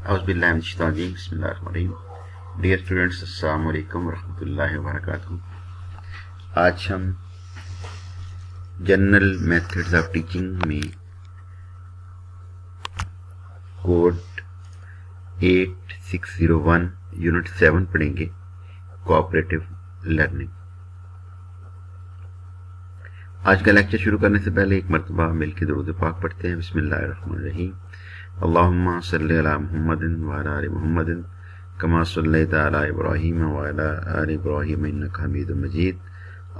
औज़ुबिल्लाहि बिस्मिल्लाहिर्रहमानिर्रहीम। Dear students, अस्सलाम वालेकुम रहमतुल्लाहि व बरकातुहू। आज हम जनरल मेथड्स ऑफ टीचिंग में कोड 8601 यूनिट 7 पढ़ेंगे, कोऑपरेटिव लर्निंग। आज का लेक्चर शुरू करने से पहले एक मरतबा मिलकर दुरूद पाक पढ़ते हैं। बिस्मिल्लाहिर्रहमानिर्रहीम। अल्लाहुम्मा सल्लि अला मुहम्मदिन व अला आलि मुहम्मदिन कमा सल्लैता अला इब्राहीम व अला आलि इब्राहीम इन्नका हमीदुम मजीद।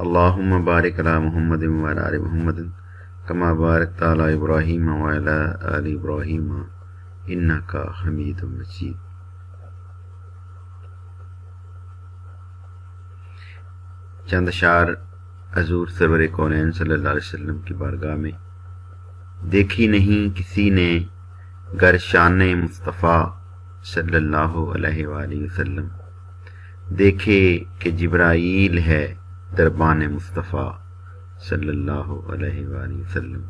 अल्लाहुम्मा बारिक अला मुहम्मदिन व अला आलि मुहम्मदिन कमा बारकता अला इब्राहीम व अला आलि इब्राहीम इन्नका हमीदुम मजीद। चंद अशार हजूर सरवर कौनैन सल्लल्लाहु अलैहि वसल्लम की बारगाह में। देखी नहीं किसी ने गर शाने मुस्तफ़ा सल्लल्लाहु अलैहि वसल्लम, देखे कि जिब्राईल है दरबान मुस्तफ़ा सल्लल्लाहु अलैहि वसल्लम।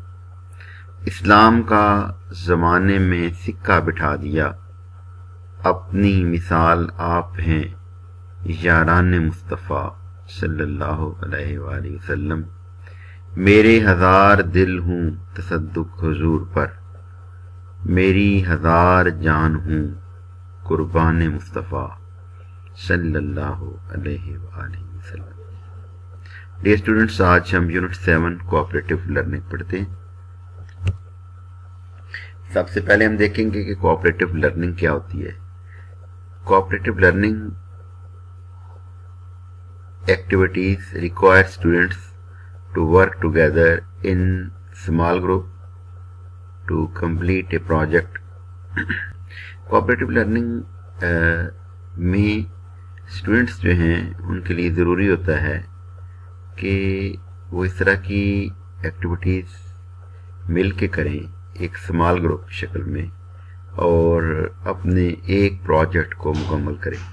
इस्लाम का ज़माने में सिक्का बिठा दिया, अपनी मिसाल आप हैं यारान मुस्तफ़ा सल्लल्लाहु अलैहि वसल्लम। मेरे हजार दिल हूँ तसद्दुक़ हुजूर पर, मेरी हजार जान हूँ कुर्बान मुस्तफ़ा सल्लल्लाहु अलैहि वसल्लम। डियर स्टूडेंट्स, आज हम यूनिट 7 कोऑपरेटिव लर्निंग पढ़ते हैं। सबसे पहले हम देखेंगे कि कोऑपरेटिव लर्निंग क्या होती है। Cooperative learning activities require students to work together in small group to complete a project. cooperative learning में students जो हैं उनके लिए ज़रूरी होता है कि वो इस तरह की activities मिल के करें एक small group शक्ल में और अपने एक project को मुकम्मल करें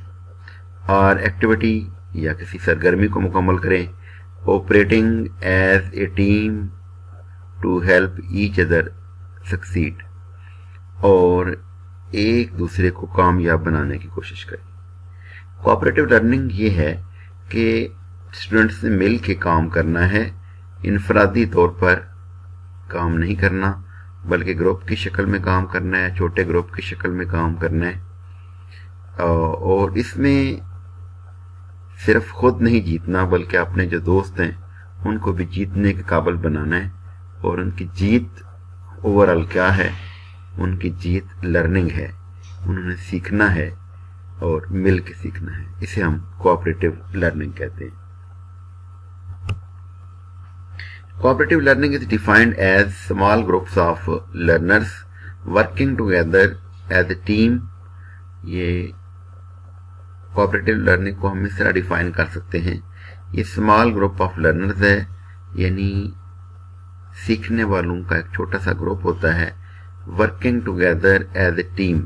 और activity या किसी सरगर्मी को मुकम्मल करें, operating as a team to help each other succeed, और एक दूसरे को कामयाब बनाने की कोशिश करें। कोऑपरेटिव लर्निंग ये है कि स्टूडेंट्स ने मिल के काम करना है, इनफरादी तौर पर काम नहीं करना बल्कि ग्रुप की शक्ल में काम करना है, छोटे ग्रुप की शक्ल में काम करना है। और इसमें सिर्फ खुद नहीं जीतना बल्कि अपने जो दोस्त हैं उनको भी जीतने के काबिल बनाना है, और उनकी जीत ओवरऑल क्या है, उनकी जीत लर्निंग है, उन्होंने सीखना है और मिल के सीखना है। इसे हम कोऑपरेटिव लर्निंग कहते हैं। Cooperative learning is defined as small groups of learners working together as a team. ये कोऑपरेटिव लर्निंग को हम इस तरह डिफाइन कर सकते हैं, ये स्मॉल ग्रुप ऑफ लर्नर्स है, यानी सीखने वालों का एक छोटा सा ग्रुप होता है, working together as a team,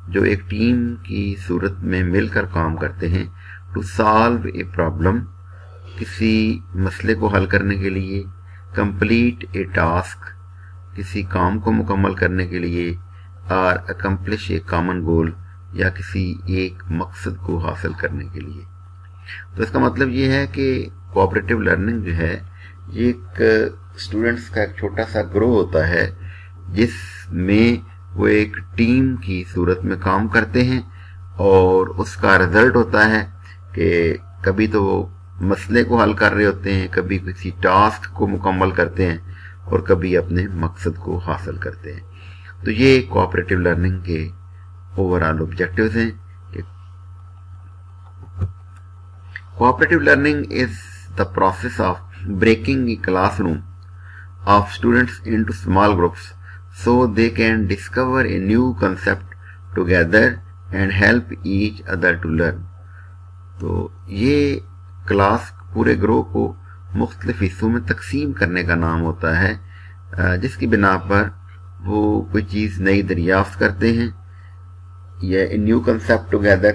जो एक टीम की सूरत में मिलकर काम करते हैं, टू सॉल्व ए प्रॉब्लम, किसी मसले को हल करने के लिए, कंप्लीट ए टास्क, किसी काम को मुकम्मल करने के लिए, और अकम्प्लिश ए कॉमन गोल, या किसी एक मकसद को हासिल करने के लिए। तो इसका मतलब ये है कि कोऑपरेटिव लर्निंग जो है ये एक स्टूडेंट्स का एक छोटा सा ग्रुप होता है जिसमें वो एक टीम की सूरत में काम करते हैं, और उसका रिजल्ट होता है कि कभी तो वो मसले को हल कर रहे होते हैं, कभी किसी टास्क को मुकम्मल करते हैं, और कभी अपने मकसद को हासिल करते हैं। तो ये कोऑपरेटिव लर्निंग के ओवरऑल ऑब्जेक्टिव्स हैं कि cooperative learning is the process of breaking a classroom of students into small groups so they can discover a new concept together and help each other to learn. तो ये class पूरे group को मुख्तलिफ हिस्सों में तकसीम करने का नाम होता है, जिसकी बिना पर वो कोई चीज़ नई दरियाफ्त करते हैं या न्यू कंसेप्ट टुगेदर,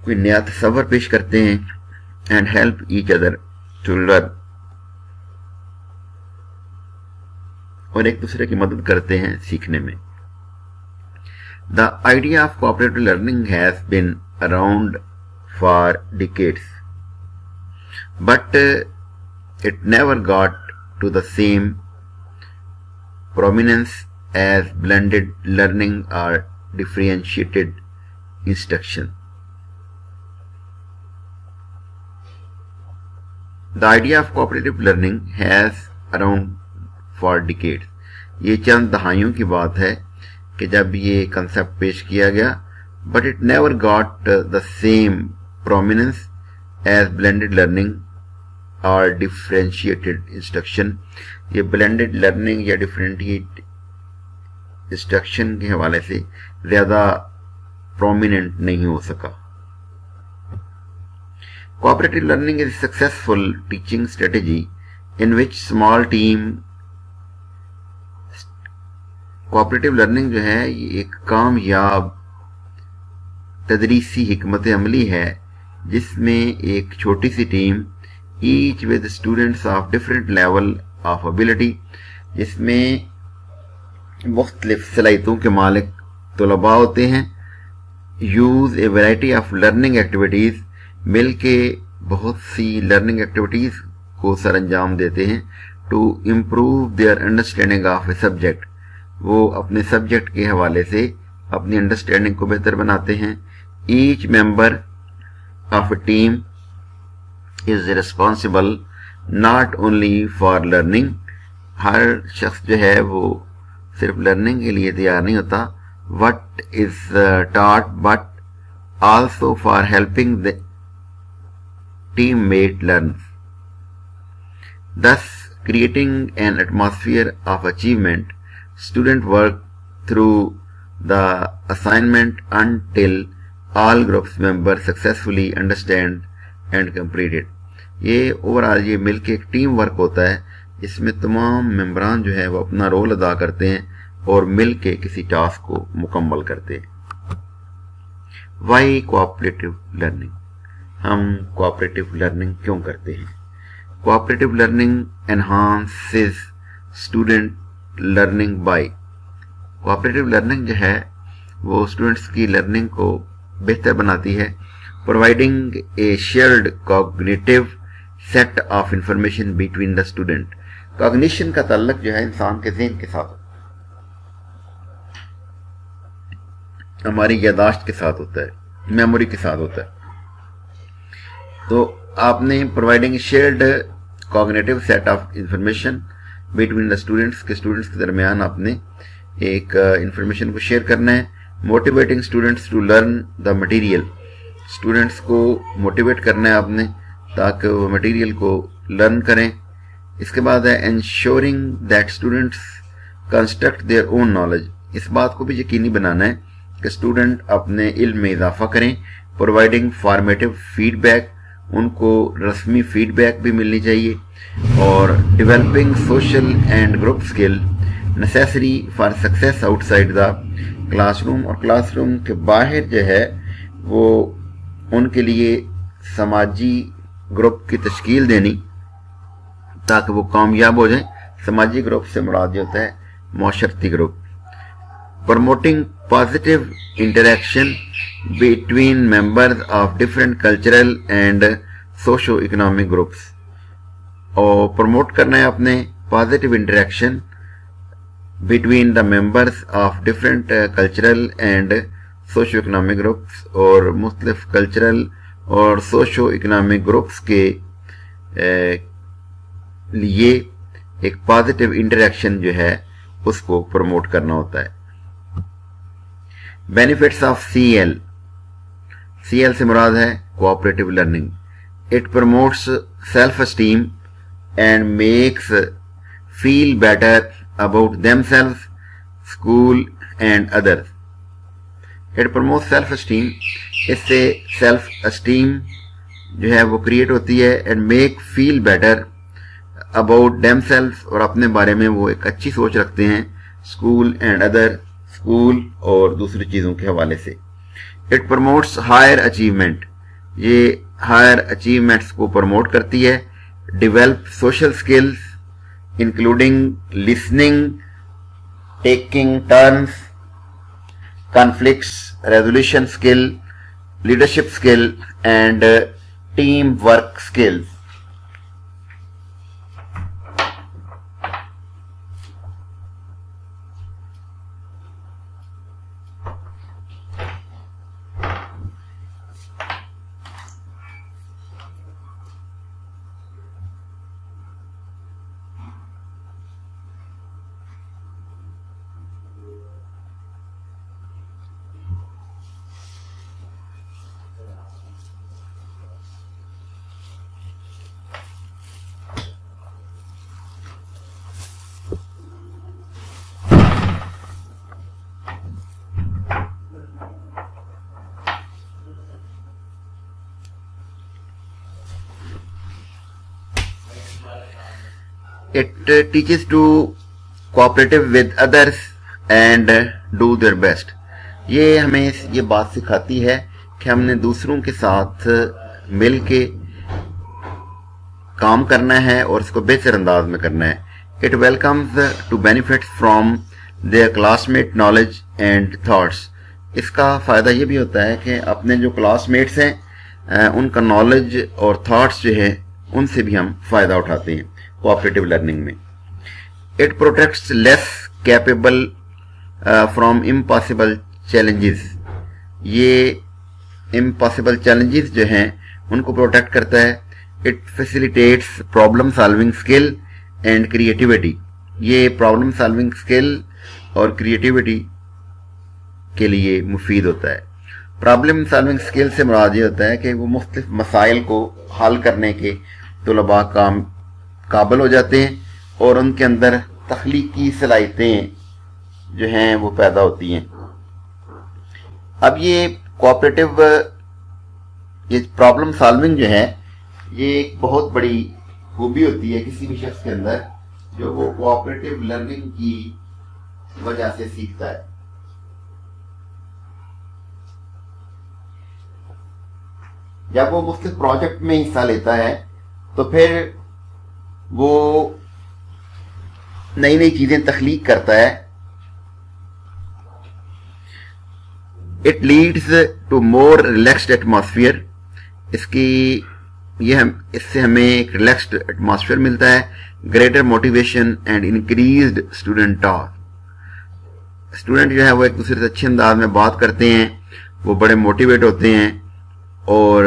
कोई नया तस्वर पेश करते हैं, and help each other to learn, और एक दूसरे की मदद करते हैं सीखने में। The idea of cooperative learning has been around for decades, but it never got to the same prominence as blended learning or differentiated instruction. The idea of cooperative learning has around for decades. ये चंद दहाइयों की बात है कि जब ये concept पेश किया गया, but it never got the same prominence as blended learning or differentiated instruction. ये blended learning या differentiated instruction के हवाले से ज़्यादा prominent नहीं हो सका. Cooperative learning is a successful teaching strategy in which small team. Cooperative learning जो है ये एक कामयाब तदरीसी हिकमत अमली है जिसमें एक छोटी सी team each with students of different level of ability, जिसमें मुख्तलिफ सलाहियतों के मालिक तलबा होते हैं, use a variety of learning activities, मिल के बहुत सी लर्निंग एक्टिविटीज को सर अंजाम देते हैं to improve their understanding of a subject. वो अपने सब्जेक्ट के हवाले से अपनी अंडरस्टैंडिंग को बेहतर बनाते हैं. Each member of a team is responsible not only for learning. हर शख्स जो है वो सिर्फ लर्निंग के लिए तैयार नहीं होता, what is taught but also for helping the teammate learn, thus creating an atmosphere of achievement. Students work through the assignment until all groups members successfully understand and complete it. ये overall ये मिलके एक team work होता है जिसमें तमाम मेंबरान जो है वो अपना रोल अदा करते हैं और मिलके किसी टास्क को मुकम्मल करते हैं. Why cooperative learning? हम कोऑपरेटिव लर्निंग क्यों करते हैं? Cooperative learning enhances student learning by. Cooperative learning जो है वो स्टूडेंट्स की लर्निंग को बेहतर बनाती है, providing A shared cognitive set of information between the student. Cognition का ताल्लुक जो है इंसान के ज़हन के साथ, हमारी यादाश्त के साथ होता है, मेमोरी के साथ होता है. तो आपने providing shared cognitive set of information between the students के स्टूडेंट्स के दरमियान आपने एक इंफॉर्मेशन को शेयर करना है. Motivating students to learn the material. Students को मोटिवेट करना है आपने ताकि वो मटेरियल को लर्न करें. इसके बाद है ensuring that students construct their own knowledge. इस बात को भी यकीनी बनाना है कि स्टूडेंट अपने इल्म में इजाफा करें. प्रोवाइडिंग फॉर्मेटिव फीडबैक, उनको रस्मी फीडबैक भी मिलनी चाहिए. और developing social and group skill necessary for success outside the classroom. और क्लासरूम के बाहर जो है वो उनके लिए समाजी ग्रुप की तश्कील देनी ताकि वो कामयाब हो जाए. समाजी ग्रुप से मुराद होता है माशरती group. Promoting positive interaction between members of different cultural and socio economic groups. और प्रमोट करना है अपने positive interaction between the members of different cultural and socio economic groups. और मुख्तलिफ कल्चरल और सोशो इकोनॉमिक ग्रुप्स के लिए एक पॉजिटिव इंटरेक्शन जो है उसको प्रमोट करना होता है. Benefits of CL. सीएल से मुराद है cooperative learning. It promotes self esteem and makes feel better about themselves, school and others. It promotes self-esteem. इससे self esteem जो है वो क्रिएट होती है. and make feel better about themselves, और अपने बारे में वो एक अच्छी सोच रखते हैं. school and other, school और दूसरी चीज़ों के हवाले से. It promotes higher achievement. ये higher achievements को प्रमोट करती है. Develop social skills including listening, taking turns, conflicts resolution skill, leadership skill, and teamwork skills. It teaches to cooperative with others and do their best. یہ ہمیں یہ بات سکھاتی ہے کہ ہم نے دوسروں کے ساتھ مل کے کام کرنا ہے اور اس کو بہتر انداز میں کرنا ہے. It welcomes to benefits from their classmate knowledge and thoughts. اس کا فائدہ یہ بھی ہوتا ہے کہ اپنے جو کلاس میٹس ہیں ان کا نالج اور تھاٹس جو ہے ان سے بھی ہم فائدہ اٹھاتے ہیں کوآپریٹو لرننگ میں. It protects less capable from impossible challenges. یہ impossible challenges جو ہیں ان کو پروٹیکٹ کرتا ہے. It facilitates problem solving skill and creativity. یہ problem solving skill اور creativity کے لیے مفید ہوتا ہے. پرابلم سالونگ اسکل سے مراد یہ ہوتا ہے کہ وہ مختلف مسائل کو حل کرنے کے طلباء قابل ہو جاتے ہیں اور ان کے اندر تخلیقی صلاحیتیں جو ہیں وہ پیدا ہوتی ہیں. اب یہ کوآپریٹو یہ پرابلم سالونگ جو ہے یہ ایک بہت بڑی خوبی ہوتی ہے کسی بھی شخص کے اندر جو وہ کوآپریٹو لرننگ کی وجہ سے سیکھتا ہے. جب وہ مختلف پروجیکٹ میں حصہ لیتا ہے تو پھر وہ نئی نئی چیزیں تخلیق کرتا ہے. It leads to more relaxed atmosphere. اس سے ہمیں ایک ریلیکسڈ ایٹماسفیئر ملتا ہے. Greater motivation and increased student talk. Student جو ہے وہ ایک دوسرے سے اچھے انداز میں بات کرتے ہیں, وہ بڑے موٹیویٹ ہوتے ہیں اور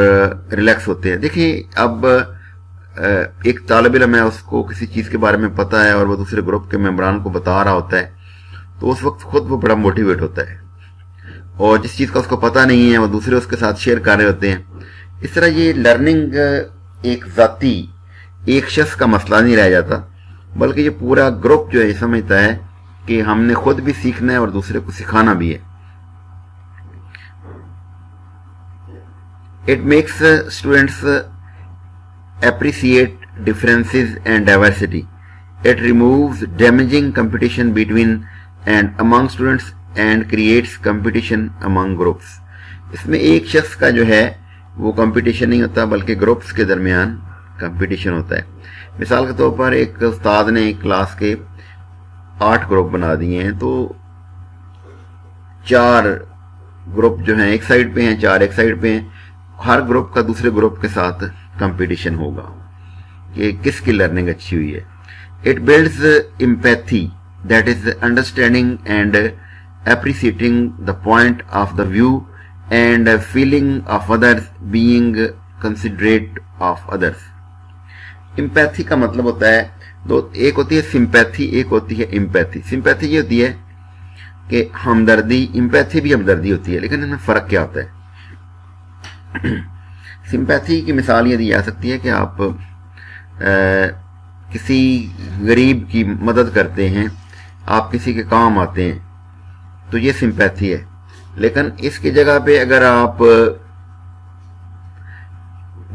ریلیکس ہوتے ہیں. دیکھیں اب ایک طالب علم ہے, اس کو کسی چیز کے بارے میں پتا ہے اور وہ دوسرے گروپ کے ممبران کو بتا رہا ہوتا ہے تو اس وقت خود وہ بڑا موٹیویٹ ہوتا ہے, اور جس چیز کا اس کو پتا نہیں ہے وہ دوسرے اس کے ساتھ شیئر کر رہے ہوتے ہیں. اس طرح یہ لرننگ ایک ذاتی ایک شخص کا مسئلہ نہیں رہ جاتا بلکہ یہ پورا گروپ جو ہے سمجھتا ہے کہ ہم نے خود بھی سیکھنا ہے اور دوسرے کو سکھانا بھی ہے. It makes students appreciate differences and diversity. It removes damaging competition between and among students and creates competition among groups. اس میں ایک شخص کا جو ہے وہ کمپٹیشن نہیں ہوتا بلکہ گروپس کے درمیان کمپٹیشن ہوتا ہے. مثال کے طور پر ایک استاد نے ایک کلاس کے 8 گروپ بنا دیے ہیں تو 4 گروپ جو ہیں ایک سائڈ پہ ہیں, 4 ایک سائڈ پہ ہیں. ہر گروپ کا دوسرے گروپ کے ساتھ کمپٹیشن ہوگا کہ کس کی لرننگ اچھی ہوئی ہے. It builds empathy that is understanding and appreciating the point of the view and feeling of others being considerate of others. Empathy کا مطلب ہوتا ہے ایک ہوتی ہے سمپیتھی, ایک ہوتی ہے امپیتھی. سمپیتھی یہ ہوتی ہے کہ ہمدردی, امپیتھی بھی ہمدردی ہوتی ہے لیکن ان میں فرق کیا ہوتا ہے. سمپیتھی کی مثال یہ دی جا سکتی ہے کہ آپ کسی غریب کی مدد کرتے ہیں, آپ کسی کے کام آتے ہیں تو یہ سمپیتھی ہے. لیکن اس کی جگہ پہ اگر آپ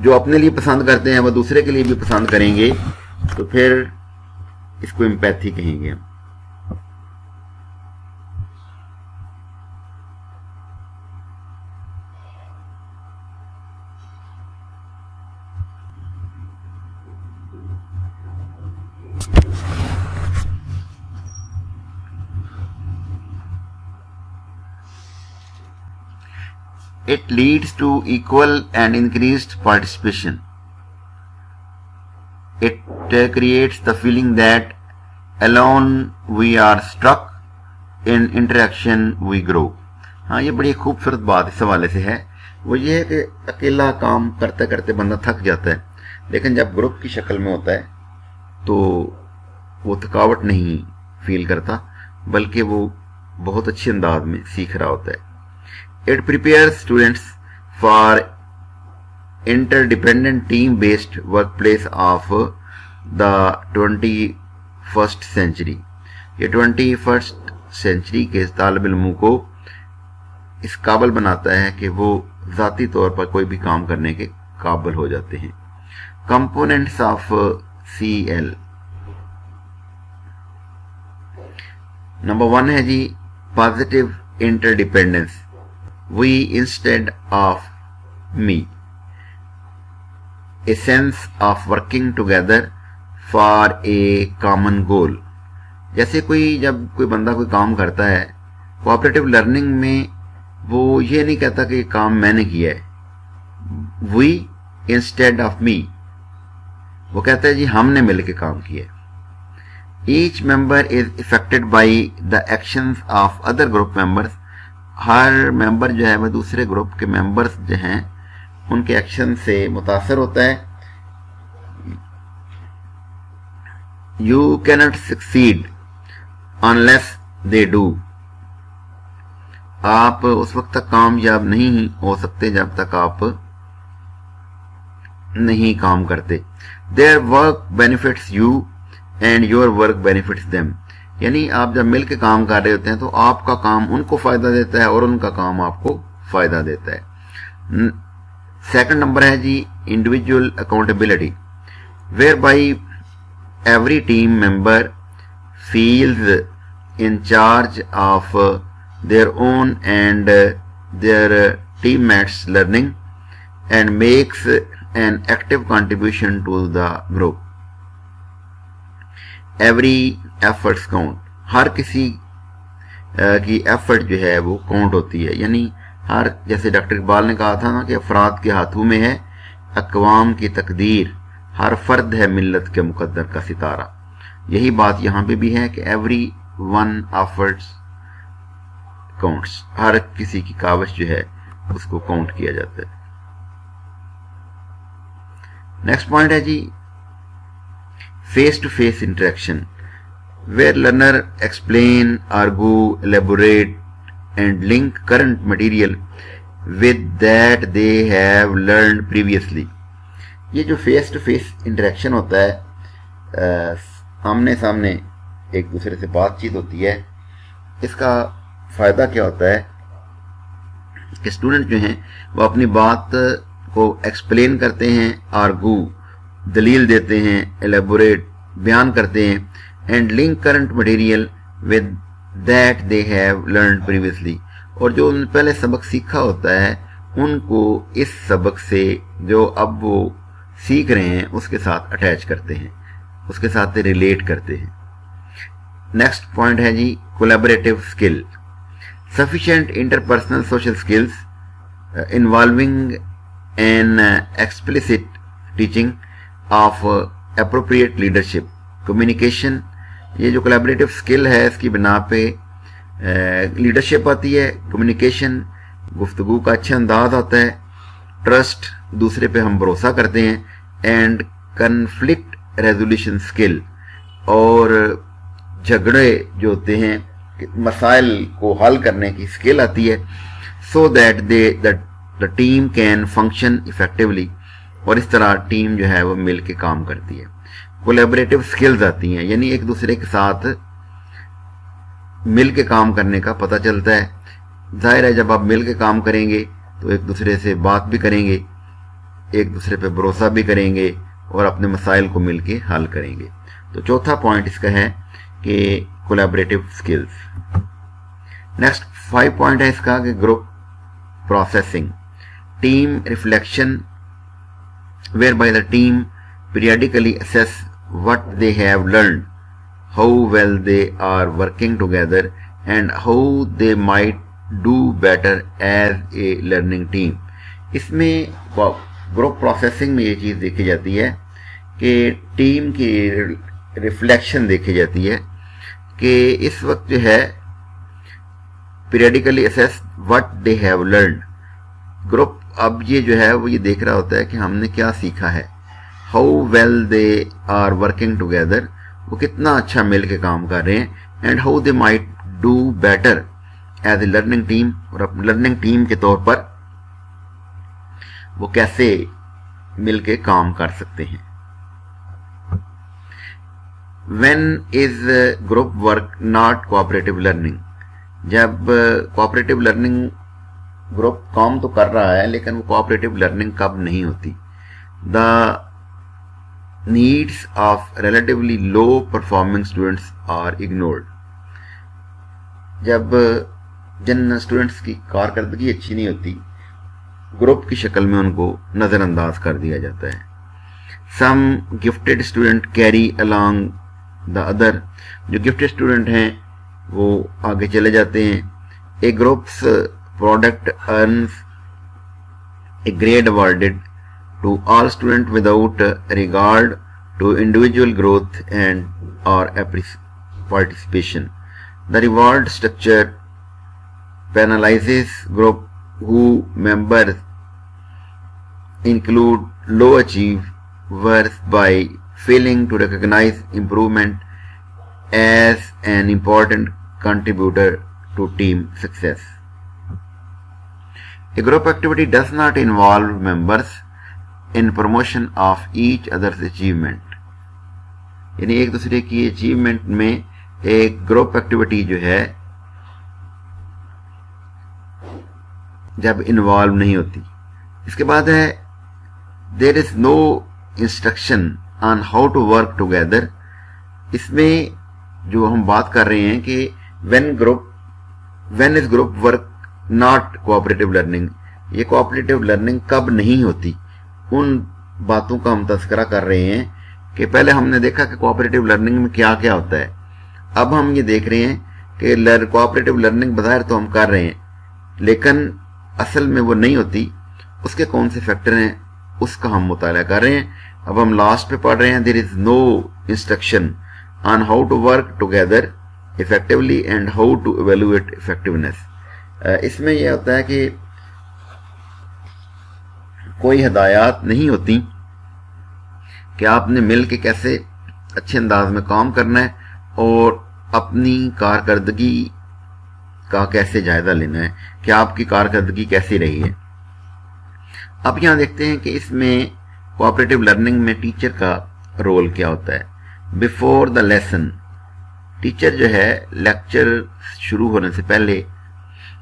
جو اپنے لیے پسند کرتے ہیں وہ دوسرے کے لیے بھی پسند کریں گے تو پھر اس کو امپیتھی کہیں گے ہم. It leads to equal and increased participation. It creates the feeling that alone we are stuck, in interaction we grow. हाँ, ये बड़ी खूबसूरत बात इस हवाले से है। वो ये है कि अकेला काम करते करते बंदा थक जाता है, लेकिन जब ग्रुप की शक्ल में होता है तो वो थकावट नहीं फील करता, बल्कि वो बहुत अच्छे अंदाज में सीख रहा होता है। It prepares students for interdependent team-based workplace of the 21st century. ये 21st century के तालिब इल्मों को इस काबिल बनाता है कि वो ذاتی طور पर कोई भी काम करने के काबिल हो जाते हैं। Components of CL. नंबर 1 है जी positive interdependence. We instead of me. A sense of working together for a common goal. जैसे जब कोई बंदा कोई काम करता है कोऑपरेटिव लर्निंग में, वो ये नहीं कहता कि काम मैंने किया है, we instead of me, वो कहता है जी हमने मिलकर काम किया। Each member is affected by the actions of other group members. Her member जो है वह दूसरे ग्रुप के मेंबर्स जो हैं उनके एक्शन से मुतासर होता है। You cannot succeed unless they do. आप उस वक्त तक कामयाब नहीं हो सकते जब तक आप नहीं काम करते। Their work benefits you and your work benefits them. यानी आप जब मिल के काम कर रहे होते हैं तो आपका काम उनको फायदा देता है और उनका काम आपको फायदा देता है। सेकंड नंबर है जी individual accountability, where by every team member feels in charge of their own and their teammates learning and makes an active contribution to the group. Every efforts count, हर किसी की एफर्ट जो है वो count होती है। यानी हर, जैसे डॉक्टर इकबाल ने कहा था ना कि अफराद के हाथों में है अक़वाम की तकदीर, हर फर्द है मिल्लत के मुकद्दर का सितारा। यही बात यहाँ पे भी है कि एवरी वन एफर्ट्स काउंट्स, हर किसी की काविश जो है उसको काउंट किया जाता है। नेक्स्ट पॉइंट है जी face to face interaction, where learner explain, argue, elaborate and link current material with that they have learned previously. ये जो फेस टू फेस इंटरेक्शन होता है, आमने सामने एक दूसरे से बातचीत होती है, इसका फायदा क्या होता है कि स्टूडेंट जो हैं वो अपनी बात को एक्सप्लेन करते हैं, आर्गू दलील देते हैं, एलेबोरेट बयान करते हैं, and link current material with that they have learn previously, और जो उन्होंने पहले सबक सीखा होता है उनको इस सबक से जो अब वो सीख रहे हैं उसके साथ अटैच करते हैं, उसके साथ रिलेट करते हैं। नेक्स्ट पॉइंट है जी collaborative skill, sufficient interpersonal social skills involving an explicit teaching of appropriate leadership, communication. ये जो कोलैबोरेटिव स्किल है इसकी बिना पे लीडरशिप आती है, कम्युनिकेशन गुफ्तगू का अच्छा अंदाज आता है, ट्रस्ट दूसरे पे हम भरोसा करते हैं, एंड कन्फ्लिक्ट रेजोल्यूशन स्किल, और झगड़े जो होते हैं मसाइल को हल करने की स्किल आती है, so that the team can function effectively, और इस तरह टीम जो है वो मिल के काम करती है। कोलैबोरेटिव स्किल्स आती हैं, यानी एक दूसरे के साथ मिल के काम करने का पता चलता है। जाहिर है जब आप मिल के काम करेंगे तो एक दूसरे से बात भी करेंगे, एक दूसरे पे भरोसा भी करेंगे और अपने मसाइल को मिल के हल करेंगे। तो चौथा पॉइंट इसका है कि कोलैबोरेटिव स्किल्स। नेक्स्ट 5 पॉइंट है इसका कि group processing, team reflection, whereby the team periodically assess what they have learned, how well they are working together, and how they might do better as a learning team. इसमें group processing में ये चीज़ देखी जाती है कि team की reflection देखी जाती है कि इस वक्त जो है periodically assess what they have learn. Group अब ये जो है वो ये देख रहा होता है कि हमने क्या सीखा है, how well they are working together, वो कितना अच्छा मिल के काम कर रहे हैं, and how they might do better as a learning team, और लर्निंग टीम के तौर पर वो कैसे मिल के काम कर सकते हैं. When is group work not cooperative learning? जब cooperative learning ग्रुप काम तो कर रहा है लेकिन वो cooperative learning कब नहीं होती. The needs of relatively low performing students are ignored. जब जिन स्टूडेंट्स की कारकर्दगी अच्छी नहीं होती, ग्रुप की शक्ल में उनको नजरअंदाज कर दिया जाता है. Some gifted student carry along the other. जो गिफ्टेड स्टूडेंट हैं वो आगे चले जाते हैं. A group's product earns a grade awarded to all students without regard to individual growth and or participation. The reward structure penalizes group whose members include low achievers by failing to recognize improvement as an important contributor to team success. A group activity does not involve members in promotion of each other's achievement. यानी एक दूसरे की achievement में एक group activity जो है जब involve नहीं होती. इसके बाद है there is no instruction on how to work together. इसमें जो हम बात कर रहे हैं कि when is group work not cooperative learning, ये कोऑपरेटिव लर्निंग कब नहीं होती, उन बातों का हम तस्करा कर रहे हैं कि पहले हमने देखा कि कोऑपरेटिव लर्निंग में क्या क्या होता है. अब हम ये देख रहे हैं कि कोऑपरेटिव लर्निंग बज़ाहिर तो हम कर रहे हैं लेकिन असल में वो नहीं होती. उसके कौन से फैक्टर हैं उसका हम मुताला कर रहे हैं. अब हम लास्ट पे पढ़ रहे हैं there is no instruction on how to work together effectively and how to evaluate effectiveness. इसमें यह होता है कि कोई हिदायत नहीं होती कि आपने मिल के कैसे अच्छे अंदाज में काम करना है और अपनी कारकर्दगी का कैसे जायजा लेना है कि आपकी कारकर्दगी कैसी रही है. अब यहां देखते हैं कि इसमें कोऑपरेटिव लर्निंग में टीचर का रोल क्या होता है. बिफोर द लेसन, टीचर जो है लेक्चर शुरू होने से पहले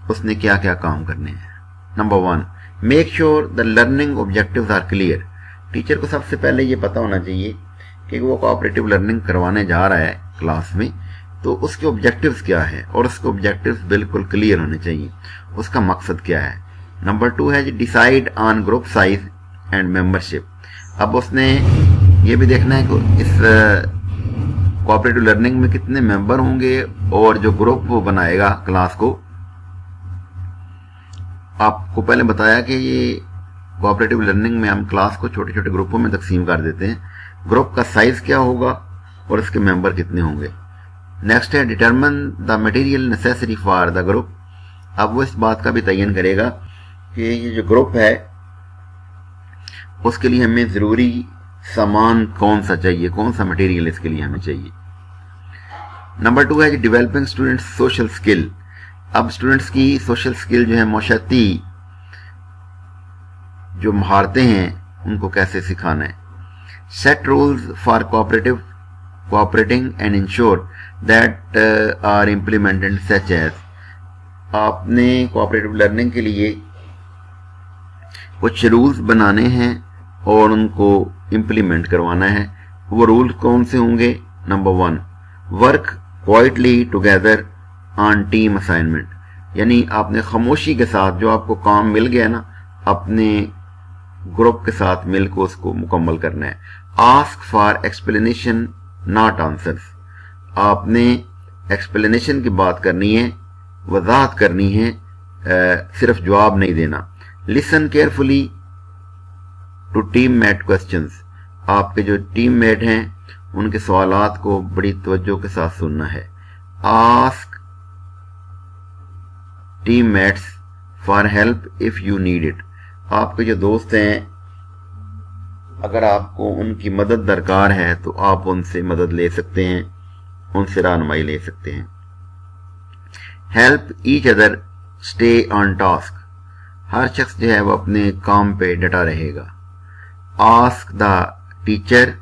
उसने क्या क्या काम करने हैं. Number 1, make sure the learning objectives are clear. Teacher को सबसे पहले ये पता होना चाहिए कि वो कोऑपरेटिव लर्निंग करवाने जा रहा है क्लास में, तो उसके ऑब्जेक्टिव्स क्या है और उसके ऑब्जेक्टिव्स बिल्कुल क्लियर होने चाहिए, उसका मकसद क्या है. नंबर 2 है decide on group size and membership. अब उसने ये भी देखना है कि इस कोऑपरेटिव लर्निंग में कितने मेंबर होंगे और जो ग्रुप वो बनाएगा क्लास को. आपको पहले बताया कि ये कोऑपरेटिव लर्निंग में हम क्लास को छोटे छोटे ग्रुपों में तकसीम कर देते हैं. ग्रुप का साइज क्या होगा और इसके मेंबर कितने होंगे. नेक्स्ट है determine the material necessary for the group. अब वो इस बात का भी तयन करेगा कि ये जो ग्रुप है उसके लिए हमें जरूरी सामान कौन सा चाहिए, कौन सा मटेरियल इसके लिए हमें चाहिए. नंबर 2 है डेवलपिंग स्टूडेंट्स सोशल स्किल. अब स्टूडेंट्स की सोशल स्किल जो है माशरती जो महारतें हैं उनको कैसे सिखाना है. Set rules for cooperating and ensure that are implemented such as. आपने कोऑपरेटिव लर्निंग के लिए कुछ रूल्स बनाने हैं और उनको इम्प्लीमेंट करवाना है. वो रूल्स कौन से होंगे. Number 1, work quietly together on team assignment. यानी आपने खामोशी के साथ जो आपको काम मिल गया ना, अपने ग्रुप के साथ मिलकर उसको मुकम्मल करना है. Ask for explanation not answers. आपने एक्सप्लेनेशन की बात करनी है, वजाहत करनी है, सिर्फ जवाब नहीं देना। Listen carefully to teammate questions, आपके जो टीम मेट हैं उनके सवालात को बड़ी तवज्जो के साथ सुनना है। Ask team mates for help if you need it, आपके जो दोस्त हैं अगर आपको उनकी मदद दरकार है तो आप उनसे मदद ले सकते हैं, उनसे रहनुमाई ले सकते हैं। Help each other stay on task, हर शख्स जो है वो अपने काम पे डटा रहेगा। Ask the teacher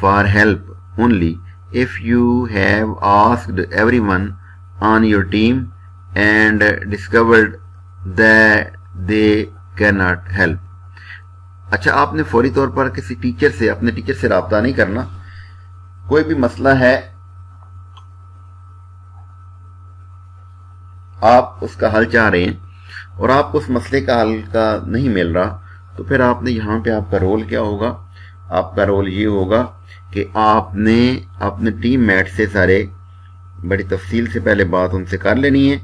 for help only if you have asked everyone on your team and discovered that they can not help. अच्छा, आपने फौरी तौर पर किसी टीचर से, अपने टीचर से राब्ता नहीं करना। कोई भी मसला है आप उसका हल चाह रहे हैं और आपको उस मसले का हल का नहीं मिल रहा, तो फिर आपने यहाँ पे आपका रोल क्या होगा? आपका रोल ये होगा कि आपने अपने टीम मेट से सारे बड़ी तफसील से पहले बात उनसे कर लेनी है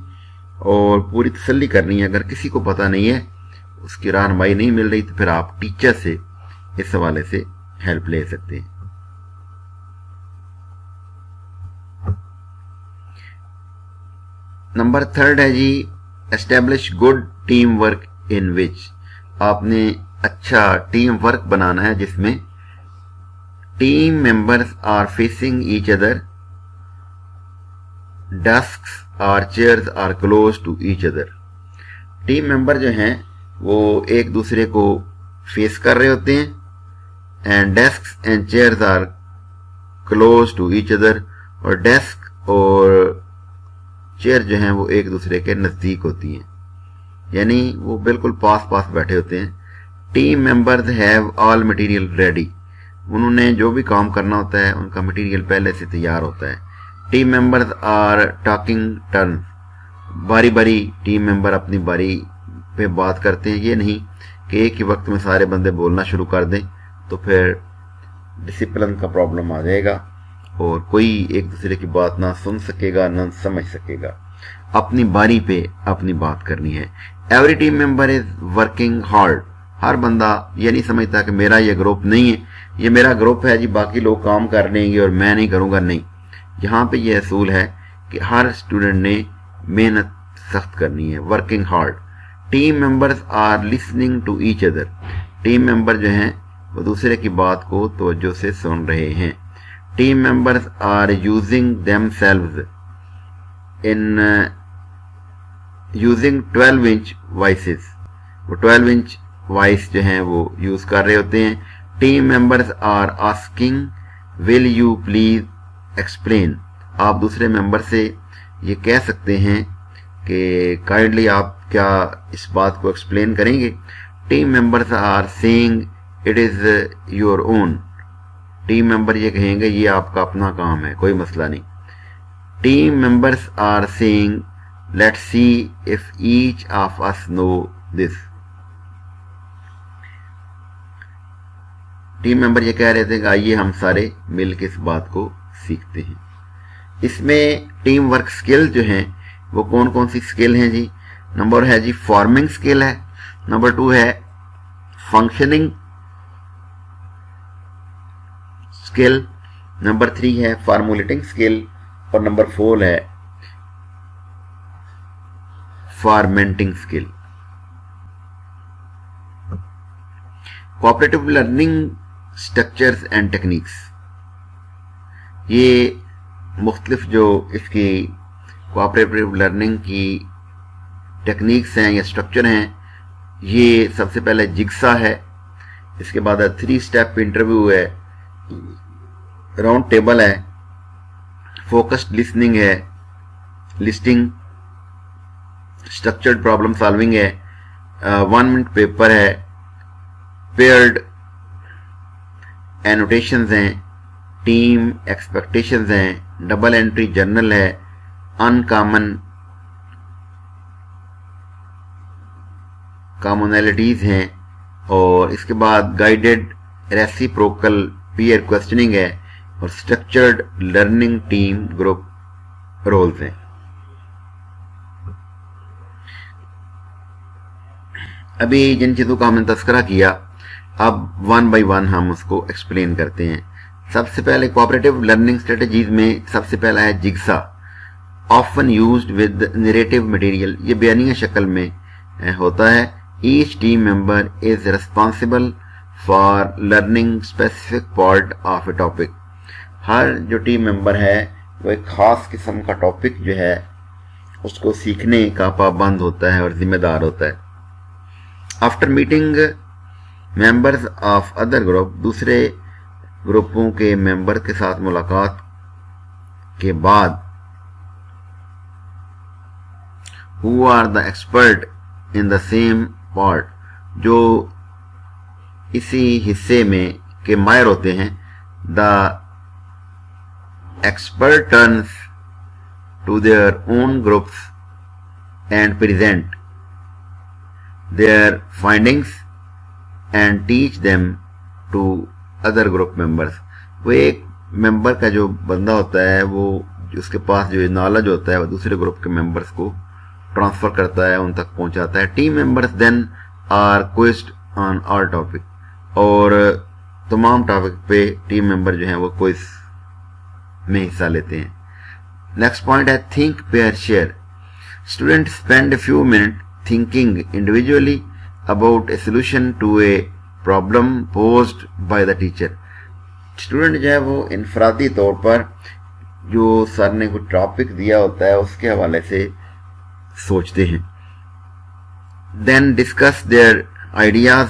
और पूरी तसल्ली करनी है। अगर किसी को पता नहीं है, उसकी रहनुमाई नहीं मिल रही, तो फिर आप टीचर से इस हवाले से हेल्प ले सकते हैं। नंबर 3 है जी, establish good team work in which, आपने अच्छा टीम वर्क बनाना है जिसमें team members are facing each other, desks और chairs are close to each other. Team member जो हैं वो एक दूसरे को फेस कर रहे होते हैं and desks and chairs are close to each other, और डेस्क और चेयर जो हैं वो एक दूसरे के नजदीक होती हैं, यानी वो बिल्कुल पास पास बैठे होते हैं। Team members have all material ready, उन्होंने जो भी काम करना होता है उनका मटेरियल पहले से तैयार होता है। Team members are talking turn, बारी बारी टीम मेंबर अपनी बारी पे बात करते हैं। ये नहीं कि एक ही वक्त में सारे बंदे बोलना शुरू कर दें, तो फिर डिसिप्लिन का प्रॉब्लम आ जाएगा और कोई एक दूसरे की बात ना सुन सकेगा ना समझ सकेगा। अपनी बारी पे अपनी बात करनी है। Every team member is working hard, हर बंदा ये नहीं समझता कि मेरा ये ग्रुप नहीं है, ये मेरा ग्रुप है जी, बाकी लोग काम कर लेंगे और मैं नहीं करूंगा। नहीं, यहाँ पे ये असूल है कि हर स्टूडेंट ने मेहनत सख्त करनी है, working hard. Team members are listening to each other, team member जो हैं वो दूसरे की बात को तवज्जो से सुन रहे हैं। Team members are using themselves in using 12 inch voices, वो 12 इंच वॉइस जो हैं वो यूज कर रहे होते हैं। Team members are asking will you please explain, आप दूसरे मेंबर से ये कह सकते हैं कि काइंडली आप क्या इस बात को एक्सप्लेन करेंगे। Team members are saying it is your own, team member ये कहेंगे ये आपका अपना काम है, कोई मसला नहीं। Team members are saying let's see if each of us know this, team member ये कह रहे थे कि आइए हम सारे मिल के इस बात को सीखते हैं। इसमें टीम वर्क स्किल जो हैं वो कौन कौन सी स्किल हैं जी? नंबर है जी फॉर्मिंग स्किल है, नंबर 2 है फंक्शनिंग स्किल, नंबर 3 है फार्मुलेटिंग स्किल और नंबर 4 है फॉर्मेंटिंग skill. Cooperative learning structures and techniques, ये मुख्तलिफ जो इसकी कोऑपरेटिव लर्निंग की टेक्निक्स हैं या स्ट्रक्चर हैं, ये सबसे पहले जिग्सा है, इसके बाद 3 स्टेप इंटरव्यू है, राउंड टेबल है, फोकस्ड लिसनिंग है, लिस्टिंग, स्ट्रक्चर्ड प्रॉब्लम सॉल्विंग है, 1 मिनट पेपर है, पेयर्ड एनोटेशंस हैं, टीम एक्सपेक्टेशंस हैं, डबल एंट्री जर्नल है, अनकॉमन कॉमनैलिटीज हैं, और इसके बाद गाइडेड रेसिप्रोकल पीयर क्वेश्चनिंग है और structured learning team group roles हैं। अभी जिन चीज़ों का हमने तस्करा किया, अब वन बाय वन हम उसको एक्सप्लेन करते हैं। सबसे पहले कोऑपरेटिव लर्निंग स्ट्रेटजीज में सबसे पहला है jigsaw, often used with narrative material. ये बयानिया शक्ल में होता है। Each team member is responsible for learning specific part of a topic. हर जो टीम मेंबर है वो एक खास किस्म का टॉपिक जो है उसको सीखने का पाबंद होता है और जिम्मेदार होता है। After meeting members of other group, दूसरे ग्रुपों के मेंबर के साथ मुलाकात के बाद, who are the expert in the same part, जो इसी हिस्से में के माहिर होते हैं, the expert turns to their own groups and present their findings and teach them to other group members। वो एक मेंबर का जो बंदा होता है वो उसके पास जो नॉलेज होता है वो दूसरे ग्रुप के मेंबर्स को ट्रांसफर करता है, उन तक पहुंचाता है। Team members then are quizzed on all topic, और तमाम टॉपिक पे टीम मेंबर जो हैं वो क्विज में हिस्सा लेते हैं। नेक्स्ट पॉइंट है think pair share. Student spend a few minute thinking individually about a solution to a problem posed by the teacher. Student जो है वो इनफरादी तौर पर जो सर ने कोई टॉपिक दिया होता है उसके हवाले से सोचते हैं। Then discuss their ideas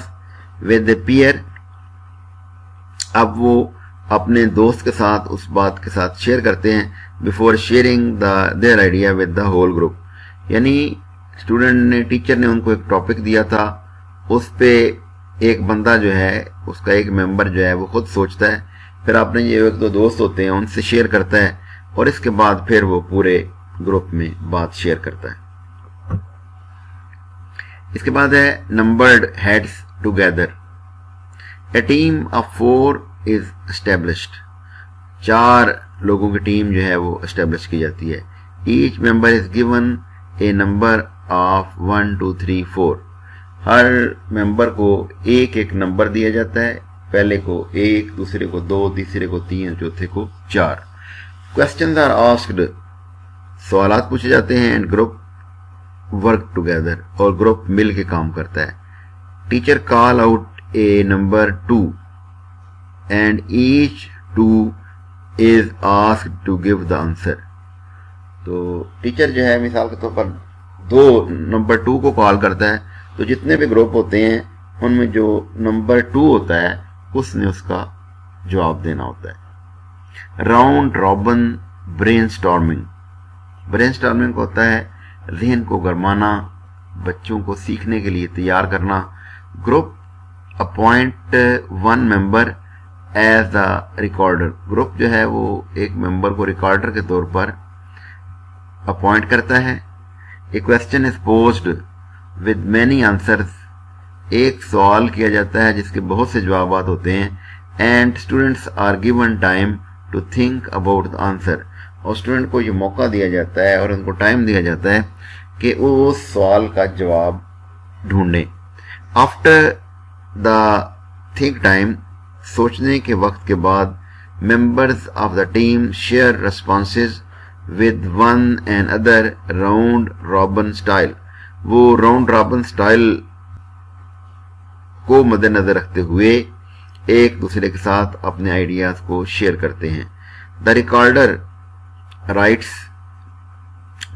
with the peer. अब वो अपने दोस्त के साथ उस बात के साथ शेयर करते हैं before sharing their idea with the whole group. यानी स्टूडेंट ने, टीचर ने उनको एक टॉपिक दिया था, उस पे एक बंदा जो है उसका एक मेंबर जो है वो खुद सोचता है, फिर आपने ये एक दो दोस्त होते हैं उनसे शेयर करता है, और इसके बाद फिर वो पूरे ग्रुप में बात शेयर करता है। इसके बाद है numbered heads together. A team of 4 is established. 4 लोगों की टीम जो है वो एस्टेब्लिश की जाती है। Each member is given A number of 1 2 3 4। Her member को एक एक नंबर दिया जाता है, पहले को 1, दूसरे को 2, तीसरे को 3, चौथे को 4। क्वेश्चंस आर आस्क्ड, सवालात पूछे जाते हैं, एंड ग्रुप वर्क टुगेदर, और ग्रुप मिल के काम करता है। Teacher call out A number 2 and each 2 is asked to give the answer। तो टीचर जो है मिसाल के तौर पर नंबर 2 को कॉल करता है, तो जितने भी ग्रुप होते हैं उनमें जो नंबर 2 होता है उसने उसका जवाब देना होता है। Round robin brainstorming. ब्रेनस्टॉर्मिंग होता है जहन को गरमाना, बच्चों को सीखने के लिए तैयार करना। Group appoint 1 member as the recorder. Group जो है वो एक मेंबर को रिकॉर्डर के तौर पर अपॉइंट करता है। A question is posed with many answers. एक सवाल किया जाता है जिसके बहुत से जवाब होते हैं, and students are given time to think about the answer. और स्टूडेंट को ये मौका दिया जाता है और उनको टाइम दिया जाता है कि वो उस सवाल का जवाब ढूंढें। आफ्टर द थिंक टाइम, सोचने के वक्त के बाद, members of the team share responses with one and other round robin style. वो राउंड रॉबिन स्टाइल को मद्देनजर रखते हुए एक दूसरे के साथ अपने आइडियाज को शेयर करते हैं। The recorder rights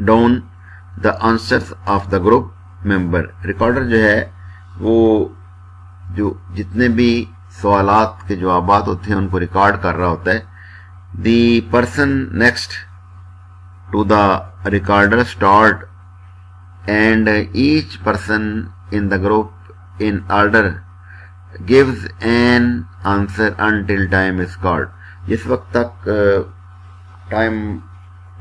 down the answers of the group member. Recorder जो है वो जो जितने भी सवालात के जवाब होते हैं उनको रिकॉर्ड कर रहा होता है। The person next to the recorder start and each person in the group in order gives an answer until time is called. जिस वक्त तक टाइम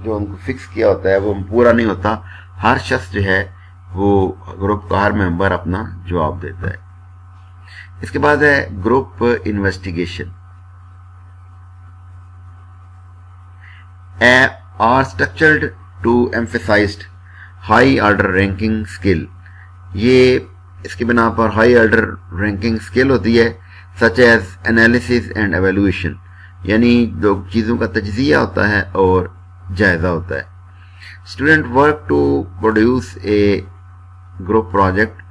जो उनको फिक्स किया होता है वो पूरा नहीं होता, हर शख्स जो है वो ग्रुप का हर मेंबर अपना जवाब देता है। इसके बाद है group investigation. Are structured to emphasized high order ranking skill. ये इसकी बिना पर हाई ऑर्डर रैंकिंग स्केल होती है, such as analysis and evaluation, यानी जो चीज़ों का तज्जिया होता है और जायज़ा होता है। Student work to produce a group project,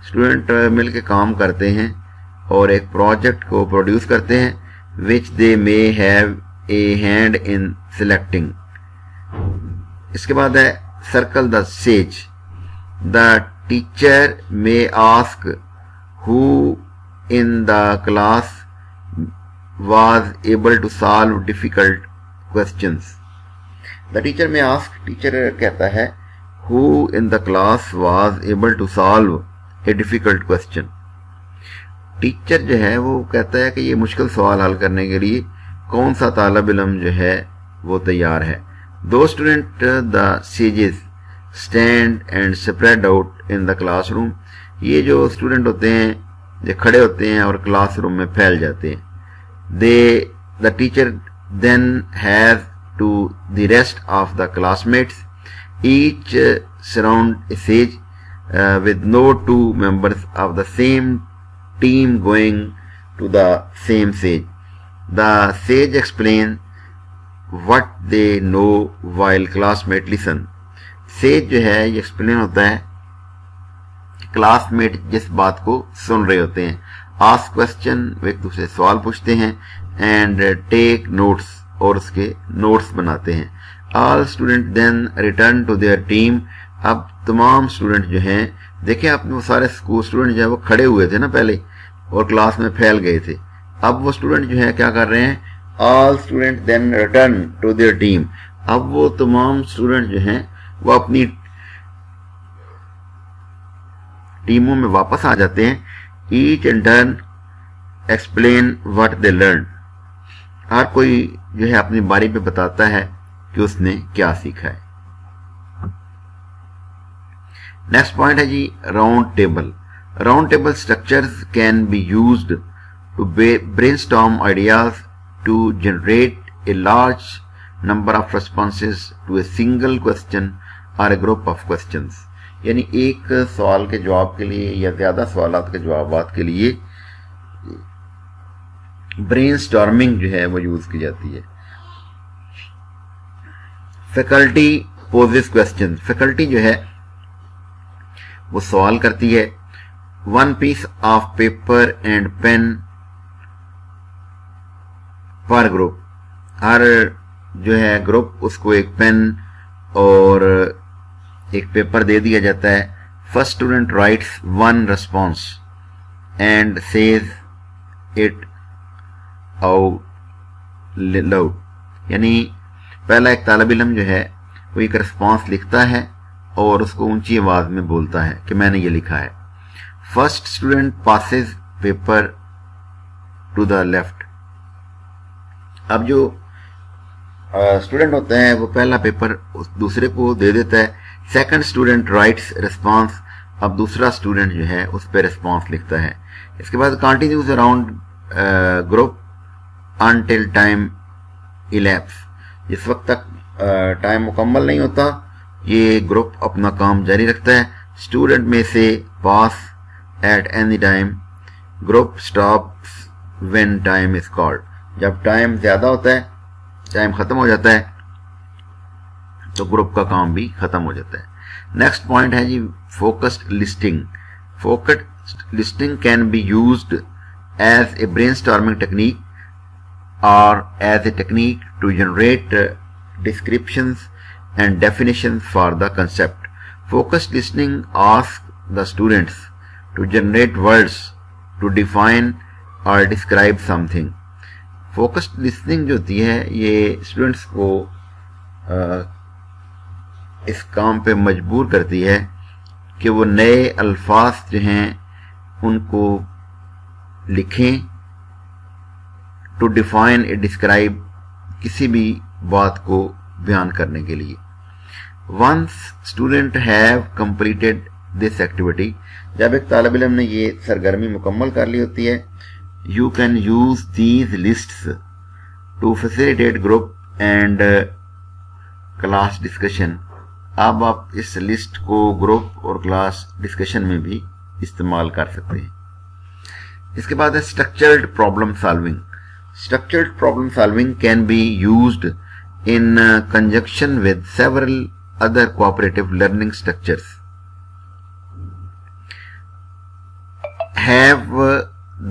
student मिल के काम करते हैं और एक प्रोजेक्ट को प्रोड्यूस करते हैं, which they may have a hand in selecting. इसके बाद है circle the sage, the teacher may ask who in the class was able to solve difficult questions. The teacher may ask, teacher कहता है, who in the class was able to solve a difficult question. Teacher जो है वो कहता है कि ये मुश्किल सवाल हल करने के लिए कौन सा तालिब इल्म जो है वो तैयार है। दो student the sages stand and spread out in the classroom, ये जो स्टूडेंट होते हैं जो खड़े होते हैं और क्लासरूम में फैल जाते हैं। The teacher then has to the rest of the classmates, each surround a sage with no two members of the same team going to the same sage. The sage explain what they know while classmates listen. Sage जो है ये explain होता है classmate जिस बात को सुन रहे होते हैं। आस्क क्वेश्चन, वो एक दूसरे सवाल पूछते हैं, एंड टेक नोट्स, और उसके नोट्स बनाते हैं। All student then return to their team, अब तमाम स्टूडेंट जो हैं, देखें आपने वो सारे स्कूल स्टूडेंट जो है वो खड़े हुए थे ना पहले और क्लास में फैल गए थे, अब वो स्टूडेंट जो है क्या कर रहे हैं, all student then return to their team, अब वो तमाम स्टूडेंट जो हैं वो अपनी टीमों में वापस आ जाते हैं। Each in turn explain what they learn, हर कोई जो है अपनी बारी पे बताता है कि उसने क्या सीखा है। नेक्स्ट पॉइंट है जी round table. Round table structures can be used to brainstorm ideas to generate a large number of responses to a single question और ए ग्रुप ऑफ क्वेश्चंस, यानी एक सवाल के जवाब के लिए या ज्यादा सवालात के जवाबात के लिए ब्रेन स्टॉर्मिंग जो है वो यूज की जाती है। फैकल्टी पोजेस क्वेश्चन, फैकल्टी जो है वो सवाल करती है। One piece of paper and pen पर ग्रुप, हर जो है ग्रुप उसको एक पेन और एक पेपर दे दिया जाता है। First student rights one response and says it out loud, यानी पहला एक तालिब इल्म जो है वो एक रेस्पॉन्स लिखता है और उसको ऊंची आवाज में बोलता है कि मैंने ये लिखा है। First student passes paper two the left, अब जो स्टूडेंट होते हैं वो पहला पेपर दूसरे को दे देता है। सेकंड स्टूडेंट राइट्स रिस्पॉन्स, अब दूसरा स्टूडेंट जो है उस पर रिस्पॉन्स लिखता है। इसके बाद continues around group until time elapse, जिस वक्त तक टाइम मुकम्मल नहीं होता ये ग्रुप अपना काम जारी रखता है। स्टूडेंट में से pass at any time, group stops when time is called, जब टाइम ज्यादा होता है, टाइम खत्म हो जाता है तो ग्रुप का काम भी खत्म हो जाता है। नेक्स्ट पॉइंट है जी focused listing. Focused listing can be used as a brainstorming technique और as a technique to generate descriptions and definitions for the concept. Focused listening asks the students to generate words to define or describe something. Focused listening जो होती है ये students को इस काम पे मजबूर करती है कि वो नए अल्फाज जो हैं उनको लिखें, to define or describe किसी भी बात को बयान करने के लिए। Once student have completed this activity, जब एक तालिब इल्म ने ये सरगर्मी मुकम्मल कर ली होती है, you can use these lists to facilitate group and class discussion. अब आप इस लिस्ट को ग्रुप और क्लास डिस्कशन में भी इस्तेमाल कर सकते हैं। इसके बाद है structured problem solving. Structured problem solving can be used in conjunction with several other cooperative learning structures. Have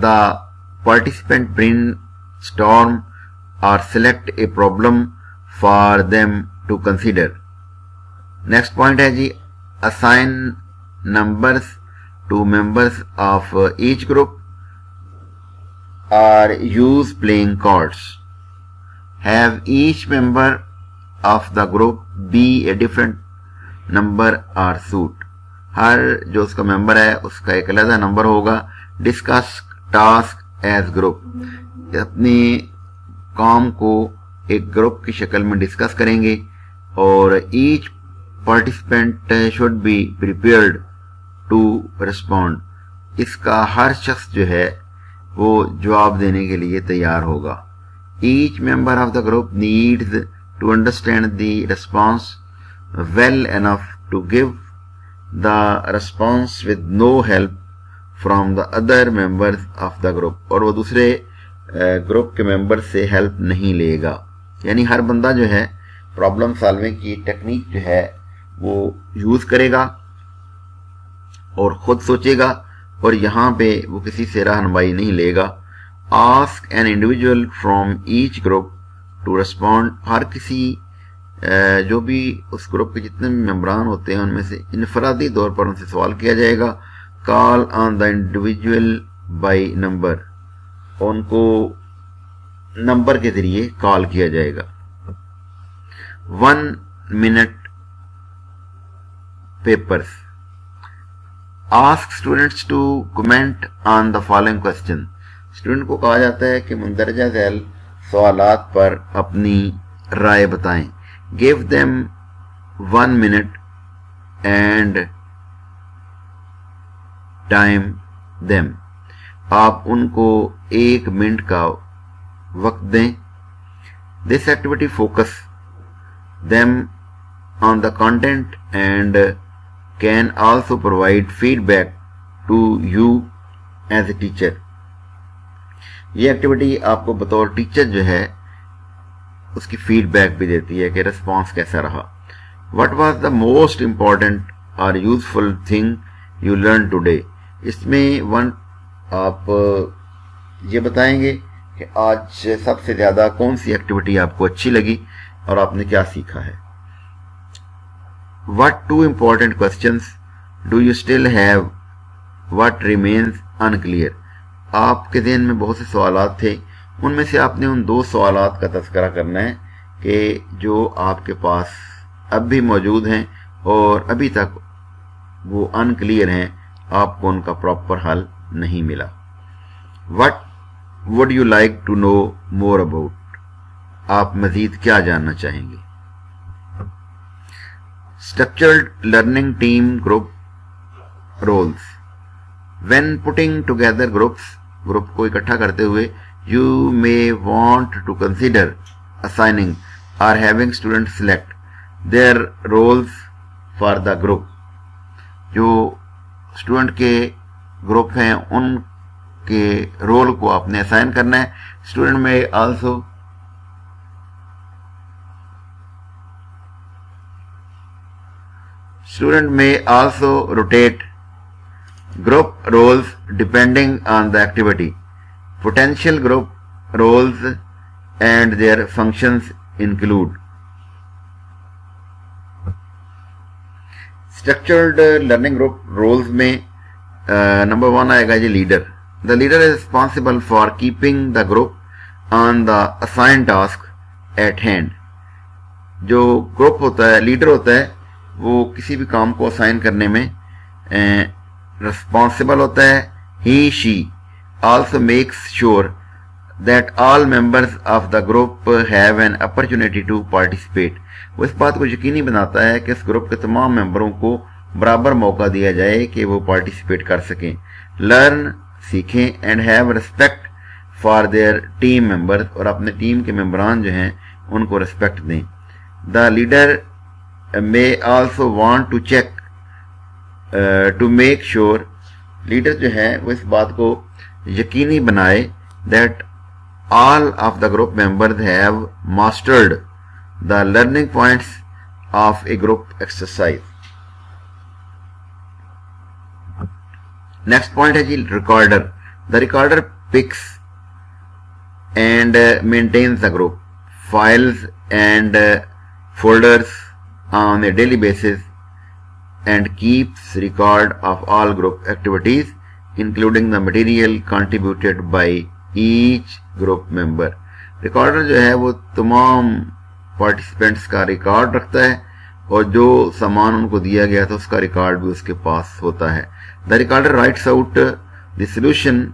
the participant brainstorm or select a problem for them to consider. Next point है जी, assign numbers to members of each group or use playing cards. Have each member of the group be a different number or suit. हर जो उसका member है उसका एक अलग number होगा. Discuss task as group. अपने काम को एक ग्रुप की शक्ल में डिस्कस करेंगे और each participant should be prepared to respond. इसका हर शख्स जो है वो जवाब देने के लिए तैयार होगा. Each member of the group needs to understand the response well enough to give the response with no help from the other members of the group. और वो दूसरे ग्रुप के मेंबर से हेल्प नहीं लेगा. यानी हर बंदा जो है प्रॉब्लम सॉल्विंग की टेक्निक जो है वो यूज करेगा और खुद सोचेगा और यहाँ पे वो किसी से रहनुमाई नहीं लेगा. Ask an individual from each group to respond. हर किसी जो भी उस ग्रुप के जितने भी मेंबरान होते हैं उनमें से इनफरादी तौर पर उनसे सवाल किया जाएगा. Call on the individual by number. उनको नंबर के जरिए कॉल किया जाएगा. 1 minute papers. Ask students to comment on the following question. Student को कहा जाता है कि मंदरजा झैल सवालात पर अपनी राय बताएं. Give them 1 minute and time them. आप उनको 1 मिनट का वक्त दें. This activity focus them on the content and can also provide feedback to you as a teacher. ये एक्टिविटी आपको बतौर टीचर जो है उसकी फीडबैक भी देती है कि रिस्पांस कैसा रहा. What was the most important और useful thing you learn today. इसमें आप ये बताएंगे कि आज सबसे ज्यादा कौन सी एक्टिविटी आपको अच्छी लगी और आपने क्या सीखा है. What 2 important questions do you still have. What remains unclear. आपके ज़हन में बहुत से सवालात थे, उनमें से आपने उन 2 सवालात का तज़किरा करना है कि जो आपके पास अब भी मौजूद हैं और अभी तक वो अनक्लियर हैं, आपको उनका प्रॉपर हल नहीं मिला. What would you like to know more about. आप मजीद क्या जानना चाहेंगे. Structured learning team group roles. When putting together groups, group को इकट्ठा करते हुए, you may want to consider assigning or having students select their roles for the group. जो स्टूडेंट के ग्रुप हैं उनके रोल को आपने असाइन करना है. Student may also rotate group roles depending on the activity. Potential group roles and their functions include. Structured learning group roles में number 1 आएगा जी leader. The leader is responsible for keeping the group on the assigned task at hand. जो group होता है, leader होता है, वो किसी भी काम को असाइन करने में responsible होता है. He/she also makes sure that all members of the group have an opportunity to participate. वो इस बात को यकीनी बनाता है कि इस ग्रुप के तमाम मेंबरों को बराबर मौका दिया जाए कि वो पार्टिसिपेट कर सकें. लर्न सीखें and have respect for their team members. और अपने टीम के मेंबरान जो हैं उनको रिस्पेक्ट दें. The leader may also want to check to make sure leader जो है वो इस बात को यकीनी बनाए that all of the group members have mastered the learning points of a group exercise. Next point है जी recorder. The recorder picks and maintains the group files and folders on a daily basis and keeps record of all group activities including the material contributed by each group member. Recorder जो है वो तमाम participants का record रखता है और जो सामान उनको दिया गया था उसका रिकॉर्ड भी उसके पास होता है. The recorder writes out the solution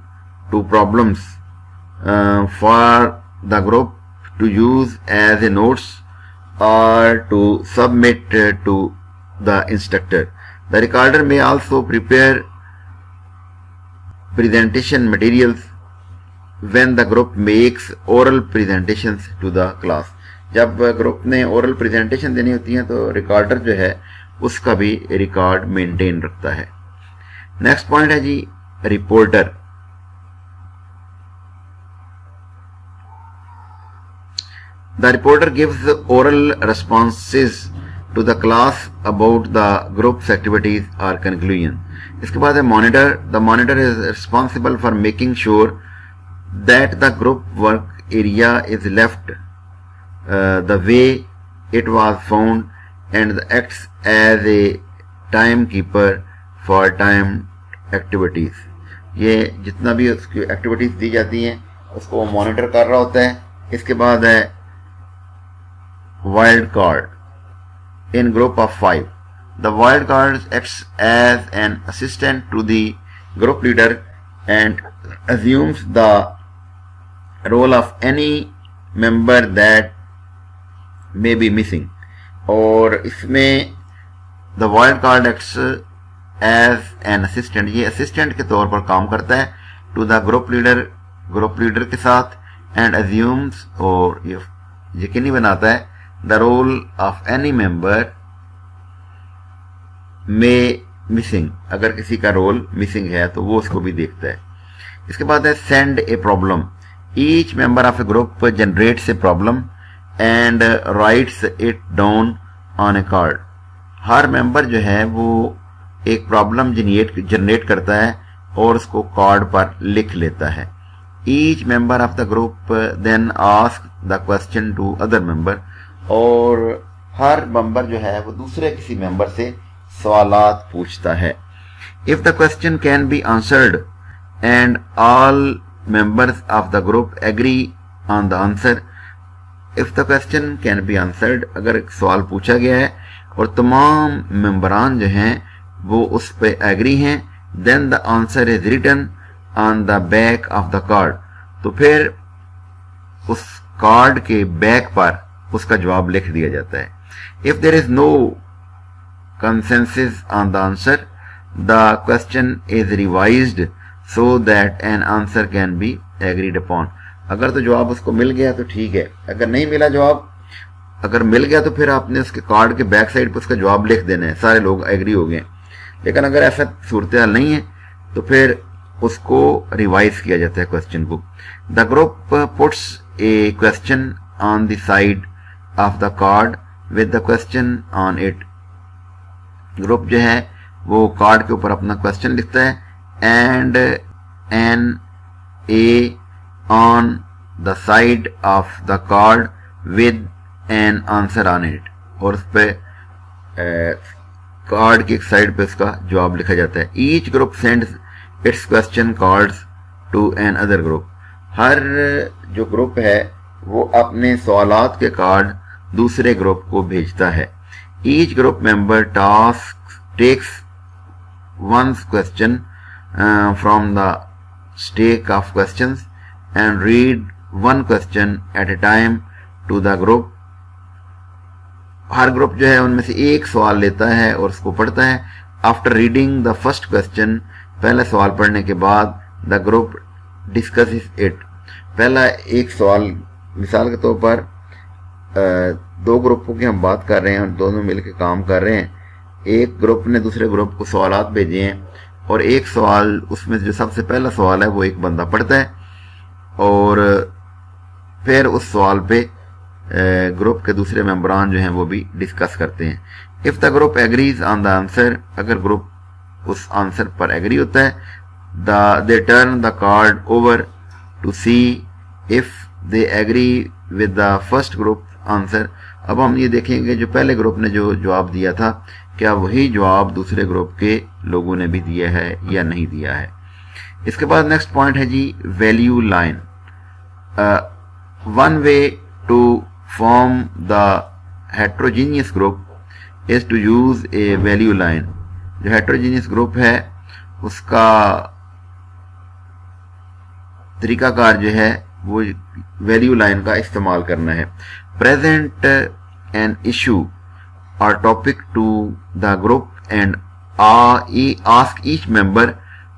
to problems for the group to use as a notes or to submit to the instructor. The recorder may also prepare presentation materials when the group makes oral presentations to the class. जब group ने oral presentation देनी होती है तो recorder जो है उसका भी रिकॉर्ड मेंटेन रखता है. नेक्स्ट पॉइंट है जी reporter. The reporter gives oral responses to the class about the groups activities और कंक्लूजन. इसके बाद है monitor. The monitor is responsible for making sure that the group work area is left the way it was found and acts as a timekeeper for timed activities. ये जितना भी उसकी activities दी जाती हैं उसको वो मॉनिटर कर रहा होता है. इसके बाद है wild card in group of 5. The wild card acts as an assistant to the group leader and assumes the role of any member that may be missing. और इसमें the wild card acts as an assistant, ये assistant के तौर पर काम करता है to the group leader के साथ and assumes और ये यकीनी बनाता है the role of any member may missing, अगर किसी का रोल मिसिंग है तो वो उसको भी देखता है. इसके बाद है send a problem. Each member of a group generates a problem and writes it down on a card. Her member जो है वो एक प्रॉब्लम जनरेट करता है और उसको कार्ड पर लिख लेता है. Each member of the group then asks the question to other member. और हर मेंबर जो है वो दूसरे किसी मेंबर से सवालात पूछता है. If the question can be answered and all members of the group agree on the answer. If the question can be answered, अगर एक सवाल पूछा गया है और तमाम मेंबरान जो हैं वो उस पे एग्री हैं, then the answer is written on the back of the card. तो फिर उस कार्ड के बैक पर उसका जवाब लिख दिया जाता है. If there is no consensus on the answer, the question is revised so that an answer can be agreed upon. अगर तो जवाब उसको मिल गया तो ठीक है, अगर नहीं मिला जवाब, अगर मिल गया तो फिर आपने उसके कार्ड के बैक साइड पर उसका जवाब लिख देना है. सारे लोग एग्री हो गए. लेकिन अगर ऐसा सूरत हाल नहीं है तो फिर उसको रिवाइज किया जाता है क्वेश्चन को. The group puts A question on the side of the card with the question on it. Group जो है वो कार्ड के ऊपर अपना क्वेश्चन लिखता है and an A on the side of the card with an answer on it. और उस पे कार्ड की एक साइड पे उसका जवाब लिखा जाता है. Each group sends its question cards to another group. हर जो ग्रुप है वो अपने सवालात के कार्ड दूसरे ग्रुप को भेजता है. Each group member takes one's question from the stack of questions and read one question at a time to the group. Her group जो है उनमें से एक सवाल लेता है और उसको पढ़ता है. After reading the first question, पहला सवाल पढ़ने के बाद the group discusses it. पहला एक सवाल, मिसाल के तौर पर दो ग्रुपों की हम बात कर रहे हैं और दोनों मिलकर काम कर रहे हैं. एक ग्रुप ने दूसरे ग्रुप को सवालात भेजे हैं اور ایک سوال اس میں جو سب سے پہلا سوال ہے وہ ایک بندہ پڑھتا ہے اور پھر اس سوال پہ گروپ کے دوسرے ممبران جو ہیں وہ بھی ڈسکس کرتے ہیں. If the group agrees on the answer, اگر گروپ اس آنسر پر ایگری ہوتا ہے, they turn the card over to see if they agree with the first group answer. اب ہم یہ دیکھیں گے جو پہلے گروپ نے جو جواب دیا تھا کیا وہی جواب دوسرے گروپ کے لوگوں نے بھی دیا ہے یا نہیں دیا ہے. اس کے بعد نیکسٹ پوائنٹ ہے جی value line. One way to form the heterogeneous group is to use a value line. جو ہیٹروجینیس گروپ ہے اس کا طریقہ کار جو ہے وہ ویلیو لائن کا استعمال کرنا ہے. Present an issue or topic to the group and ask each member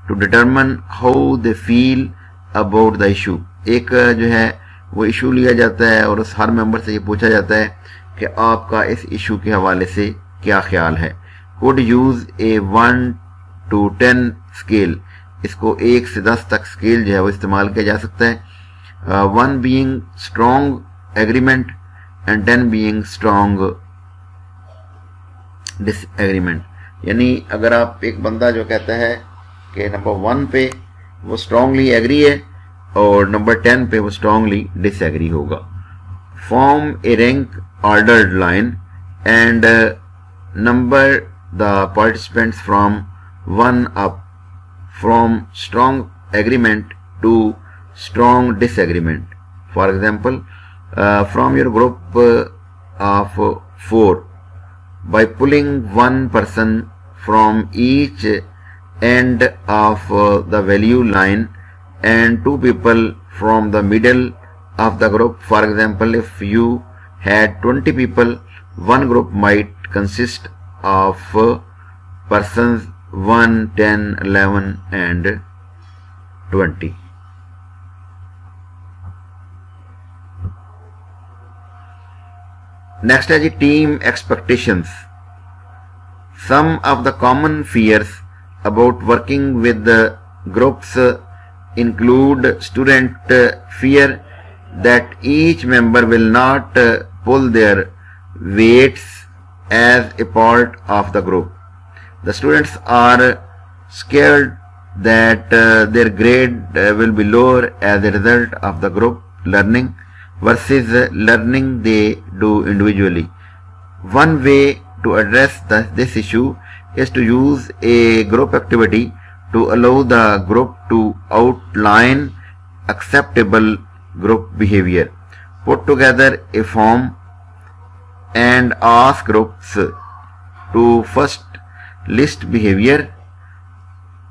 to determine how they feel about the issue. ایک جو ہے وہ ایشو لیا جاتا ہے اور اس ہر ممبر سے یہ پوچھا جاتا ہے کہ آپ کا اس ایشو کے حوالے سے کیا خیال ہے. Could use a 1 to 10 scale. اس کو 1 سے 10 تک اسکیل جو ہے وہ استعمال کیا جا سکتا ہے. 1 being strong agreement and 10 being strong disagreement. یعنی اگر آپ ایک بندہ جو کہتا ہے کہ نمبر 1 پہ وہ اسٹرانگلی ایگری ہے اور نمبر 10 پہ وہ اسٹرانگلی ڈس ایگری ہوگا. Form a rank ordered line and number the participants from 1 up from strong agreement to strong disagreement. For example, from your group of 4, by pulling one person from each end of the value line and 2 people from the middle of the group. For example, if you had 20 people, one group might consist of persons 1, 10, 11 and 20. Next is team expectations. Some of the common fears about working with the groups include student fear that each member will not pull their weights as a part of the group. The students are scared that their grade will be lower as a result of the group learning versus learning they do individually. One way to address this issue is to use a group activity to allow the group to outline acceptable group behavior. Put together a form and ask groups to first list behavior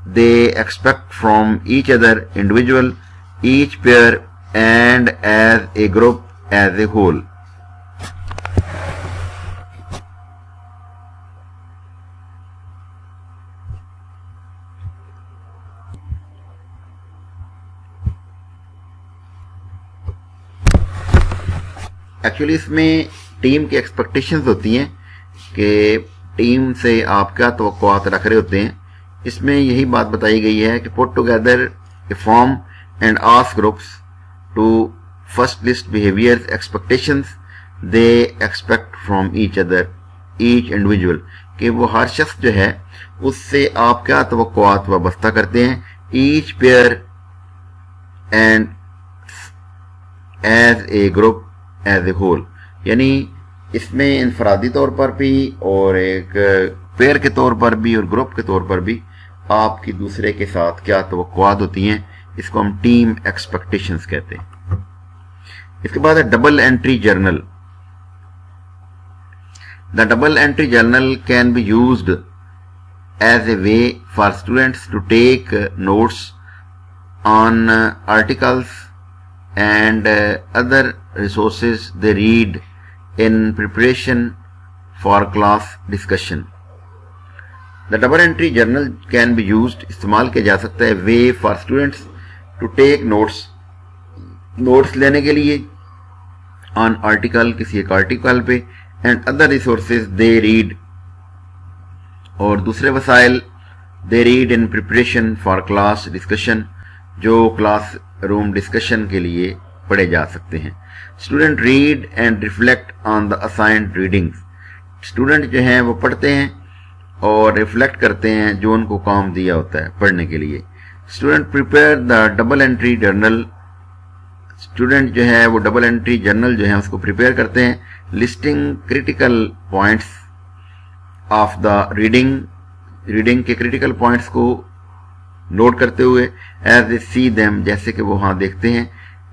they expect from each other individual, each pair and as a group as a whole. Actually اس میں team کی expectations ہوتی ہیں کہ team سے آپ کیا توقعات رکھ رہے ہوتے ہیں. اس میں یہی بات بتائی گئی ہے کہ put together a form and ask groups to first list behaviour expectations they expect from each other each individual. کہ وہ ہر شخص جو ہے اس سے آپ کیا توقعات وابستہ کرتے ہیں. Each peer and as a group as a whole. یعنی اس میں انفرادی طور پر بھی اور ایک پیئر کے طور پر بھی اور گروپ کے طور پر بھی آپ کی دوسرے کے ساتھ کیا توقعات ہوتی ہیں. اس کو ہم ٹیم ایکسپیکٹیشنز کہتے ہیں. اس کے بعد double entry journal. The double entry journal can be used as a way for students to take notes on articles and other resources they read in preparation for class discussion. The double entry journal can be used, استعمال کیا جا سکتا ہے way for students to take notes لینے کے لیے on article کسی ایک article پہ and other resources they read اور دوسرے وسائل They read in preparation for class discussion, जो क्लास रूम डिस्कशन के लिए पढ़े जा सकते हैं. Student read and reflect on the assigned readings. Student जो हैं वो पढ़ते हैं और रिफ्लेक्ट करते हैं जो उनको काम दिया होता है पढ़ने के लिए. Student prepare the double entry journal. Student जो है वो डबल एंट्री जर्नल जो है उसको प्रिपेयर करते हैं, listing critical points of the reading के क्रिटिकल पॉइंट्स को नोट करते हुए, एज दे सी देम, जैसे कि वो वहां देखते हैं,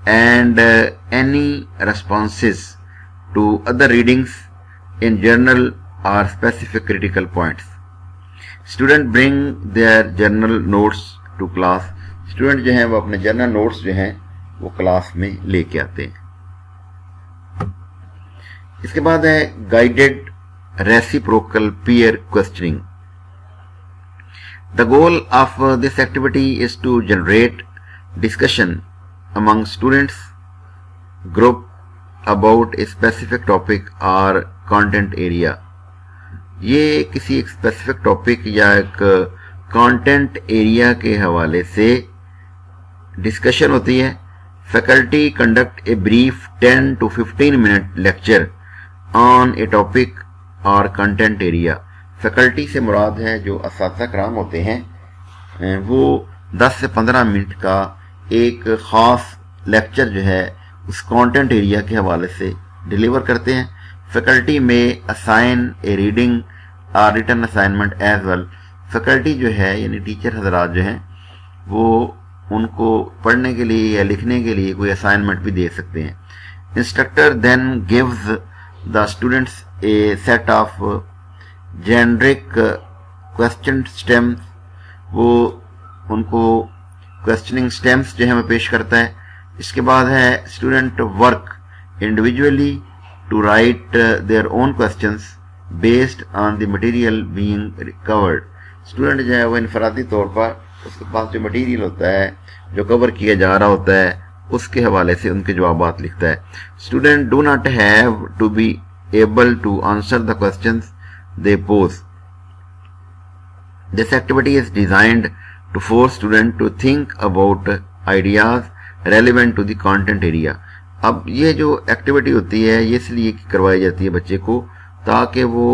and any responses to other readings in journal or specific critical points. Student bring their journal notes to class. Student जो हैं वो अपने journal notes जो हैं वो क्लास में लेके आते हैं. इसके बाद है guided reciprocal peer questioning. The goal of this activity is to generate discussion among students group about a specific topic or content area. ये किसी एक स्पेसिफिक टॉपिक या एक कंटेंट एरिया के हवाले से डिस्कशन होती है. Faculty conduct a brief 10 to 15 minute lecture on A topic और कंटेंट एरिया. फैकल्टी से मुराद है जो असातिज़ा कराम होते हैं, वो 10 से 15 मिनट का एक ख़ास लेक्चर जो है उस कंटेंट एरिया के हवाले से डिलीवर करते हैं. Faculty may assign a reading or written assignment as well. Faculty जो है यानी टीचर हजरात जो हैं वो उनको पढ़ने के लिए या लिखने के लिए कोई असाइनमेंट भी दे सकते हैं. Instructor then gives the students a set of generic question stems. वो उनको क्वेश्चनिंग स्टेम्स जो है वो पेश करता है. इसके बाद है student work individually to write their own questions based on the material being covered. Student जो है वो इनफरादी तौर पर उसके पास जो मटेरियल होता है जो कवर किया जा रहा होता है उसके हवाले से उनके जवाबात लिखता है. Student do not have to be able to answer the questions they pose. This activity is designed to force student to think about ideas relevant to the content area. अब ये जो एक्टिविटी होती है ये इसलिए करवाई जाती है बच्चे को ताकि वो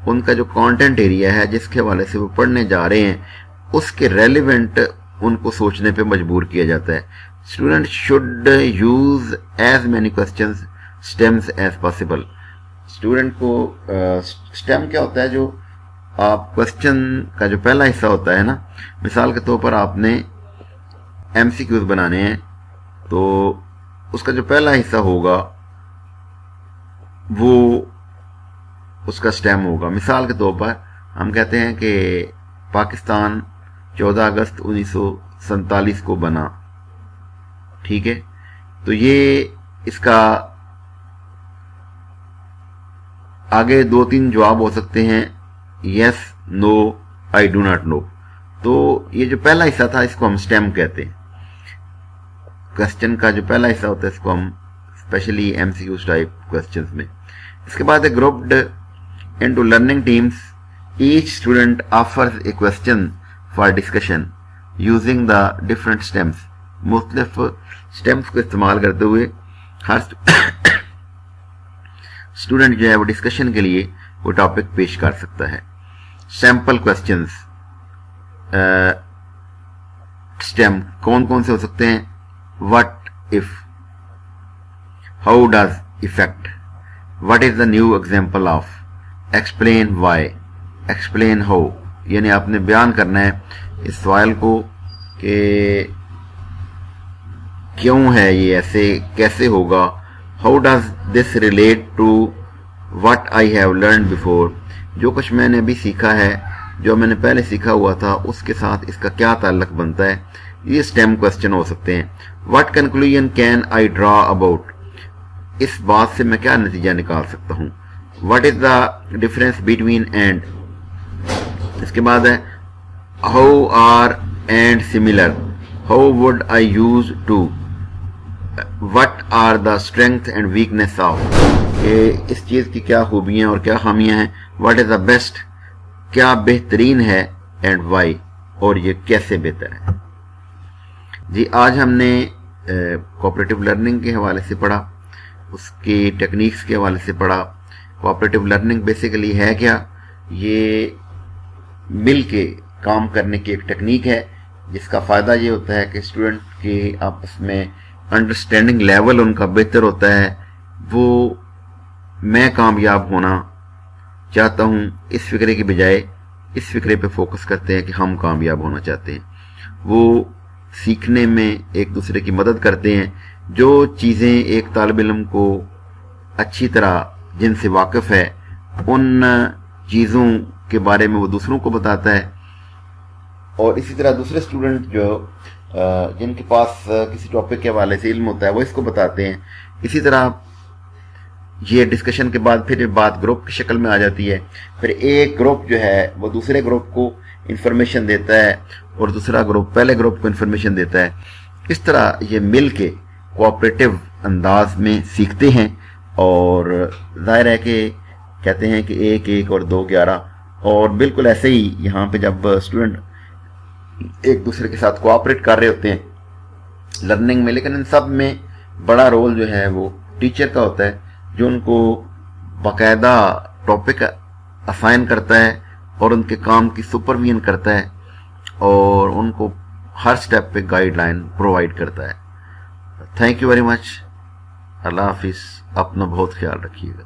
उनका जो कंटेंट एरिया है जिसके हवाले से वो पढ़ने जा रहे हैं उसके रेलिवेंट उनको सोचने पे मजबूर किया जाता है. Student should use as many questions stems as possible. Student को स्टेम क्या होता है, जो आप क्वेश्चन का जो पहला हिस्सा होता है ना, मिसाल के तौर पर आपने एमसीक्यूज बनाने हैं तो उसका जो पहला हिस्सा होगा वो उसका स्टेम होगा. मिसाल के तौर पर हम कहते हैं कि पाकिस्तान 14 अगस्त 1947 को बना. ठीक है, तो ये इसका आगे 2-3 जवाब हो सकते हैं, yes, no, I do not know. तो ये जो पहला हिस्सा था इसको हम स्टेम कहते हैं. क्वेश्चन का जो पहला हिस्सा होता है इसको हम स्पेशली एमसीक्यू टाइप क्वेश्चंस में. इसके बाद है grouped into learning teams. Each student offers A question for discussion using the different stems. मुख्तलिफ स्टेम्स को इस्तेमाल करते हुए हर स्टूडेंट जो है वो डिस्कशन के लिए वो टॉपिक पेश कर सकता है. सैंपल क्वेश्चंस स्टेम कौन कौन से हो सकते हैं? What if, how does effect, what is the new example of, explain why, explain how. यानी आपने बयान करना है इस सवाल को कि क्यों है ये ऐसे, कैसे होगा. How does this relate to what I have learned before. जो कुछ मैंने अभी सीखा है, जो मैंने पहले सीखा हुआ था उसके साथ इसका क्या ताल्लुक बनता है. ये स्टेम क्वेश्चन हो सकते हैं. What conclusion can I draw about, इस बात से मैं क्या नतीजा निकाल सकता हूँ. What is the difference between and. इसके बाद है how are and similar, how would I use to, what are the strength and weakness of, इस चीज की क्या खूबियां और क्या खामियां हैं. What is the best, क्या बेहतरीन है, and why. اور یہ کیسے بہتر ہے. جی آج ہم نے کوآپریٹو لرننگ کے حوالے سے پڑھا, اس کی ٹیکنیکس کے حوالے سے پڑھا. کوآپریٹو لرننگ بیسیکلی ہے کیا؟ یہ مل کے کام کرنے کی ایک ٹیکنیک ہے جس کا فائدہ یہ ہوتا ہے کہ اسٹوڈنٹ کی آپس میں انڈرسٹینڈنگ لیول ان کا بہتر ہوتا ہے. وہ میں کامیاب ہونا چاہتا ہوں اس فکرے کی بجائے اس فکرے پہ فوکس کرتے ہیں کہ ہم کامیاب ہونا چاہتے ہیں. وہ سیکھنے میں ایک دوسرے کی مدد کرتے ہیں. جو چیزیں ایک طالب علم کو اچھی طرح جن سے واقف ہے ان چیزوں کے بارے میں وہ دوسروں کو بتاتا ہے, اور اسی طرح دوسرے اسٹوڈنٹ جو جن کے پاس کسی ٹاپک کے حوالے سے علم ہوتا ہے وہ اس کو بتاتے ہیں. اسی طرح یہ ڈسکشن کے بعد پھر بات گروپ کی شکل میں آ جاتی ہے. پھر ایک گروپ جو ہے وہ دوسرے گروپ کو انفارمیشن دیتا ہے اور دوسرا گروپ پہلے گروپ کو انفارمیشن دیتا ہے. اس طرح یہ مل کے کوآپریٹو انداز میں سیکھتے ہیں, اور ظاہر ہے کہ کہتے ہیں کہ 1 1 اور 2 11, اور بالکل ایسے ہی یہاں پہ جب اسٹوڈنٹ ایک دوسرے کے ساتھ کوآپریٹ کر رہے ہوتے ہیں لرننگ میں, لیکن ان سب میں بڑا رول جو ہے وہ ٹیچر کا ہوتا ہے, جو ان کو باقاعدہ ٹاپک اسائن کرتا ہے اور ان کے کام کی سپرویژن کرتا ہے اور ان کو ہر سٹیپ پہ گائیڈ لائن پرووائڈ کرتا ہے. Thank you very much. اللہ حافظ. اپنا بہت خیال رکھیے گا.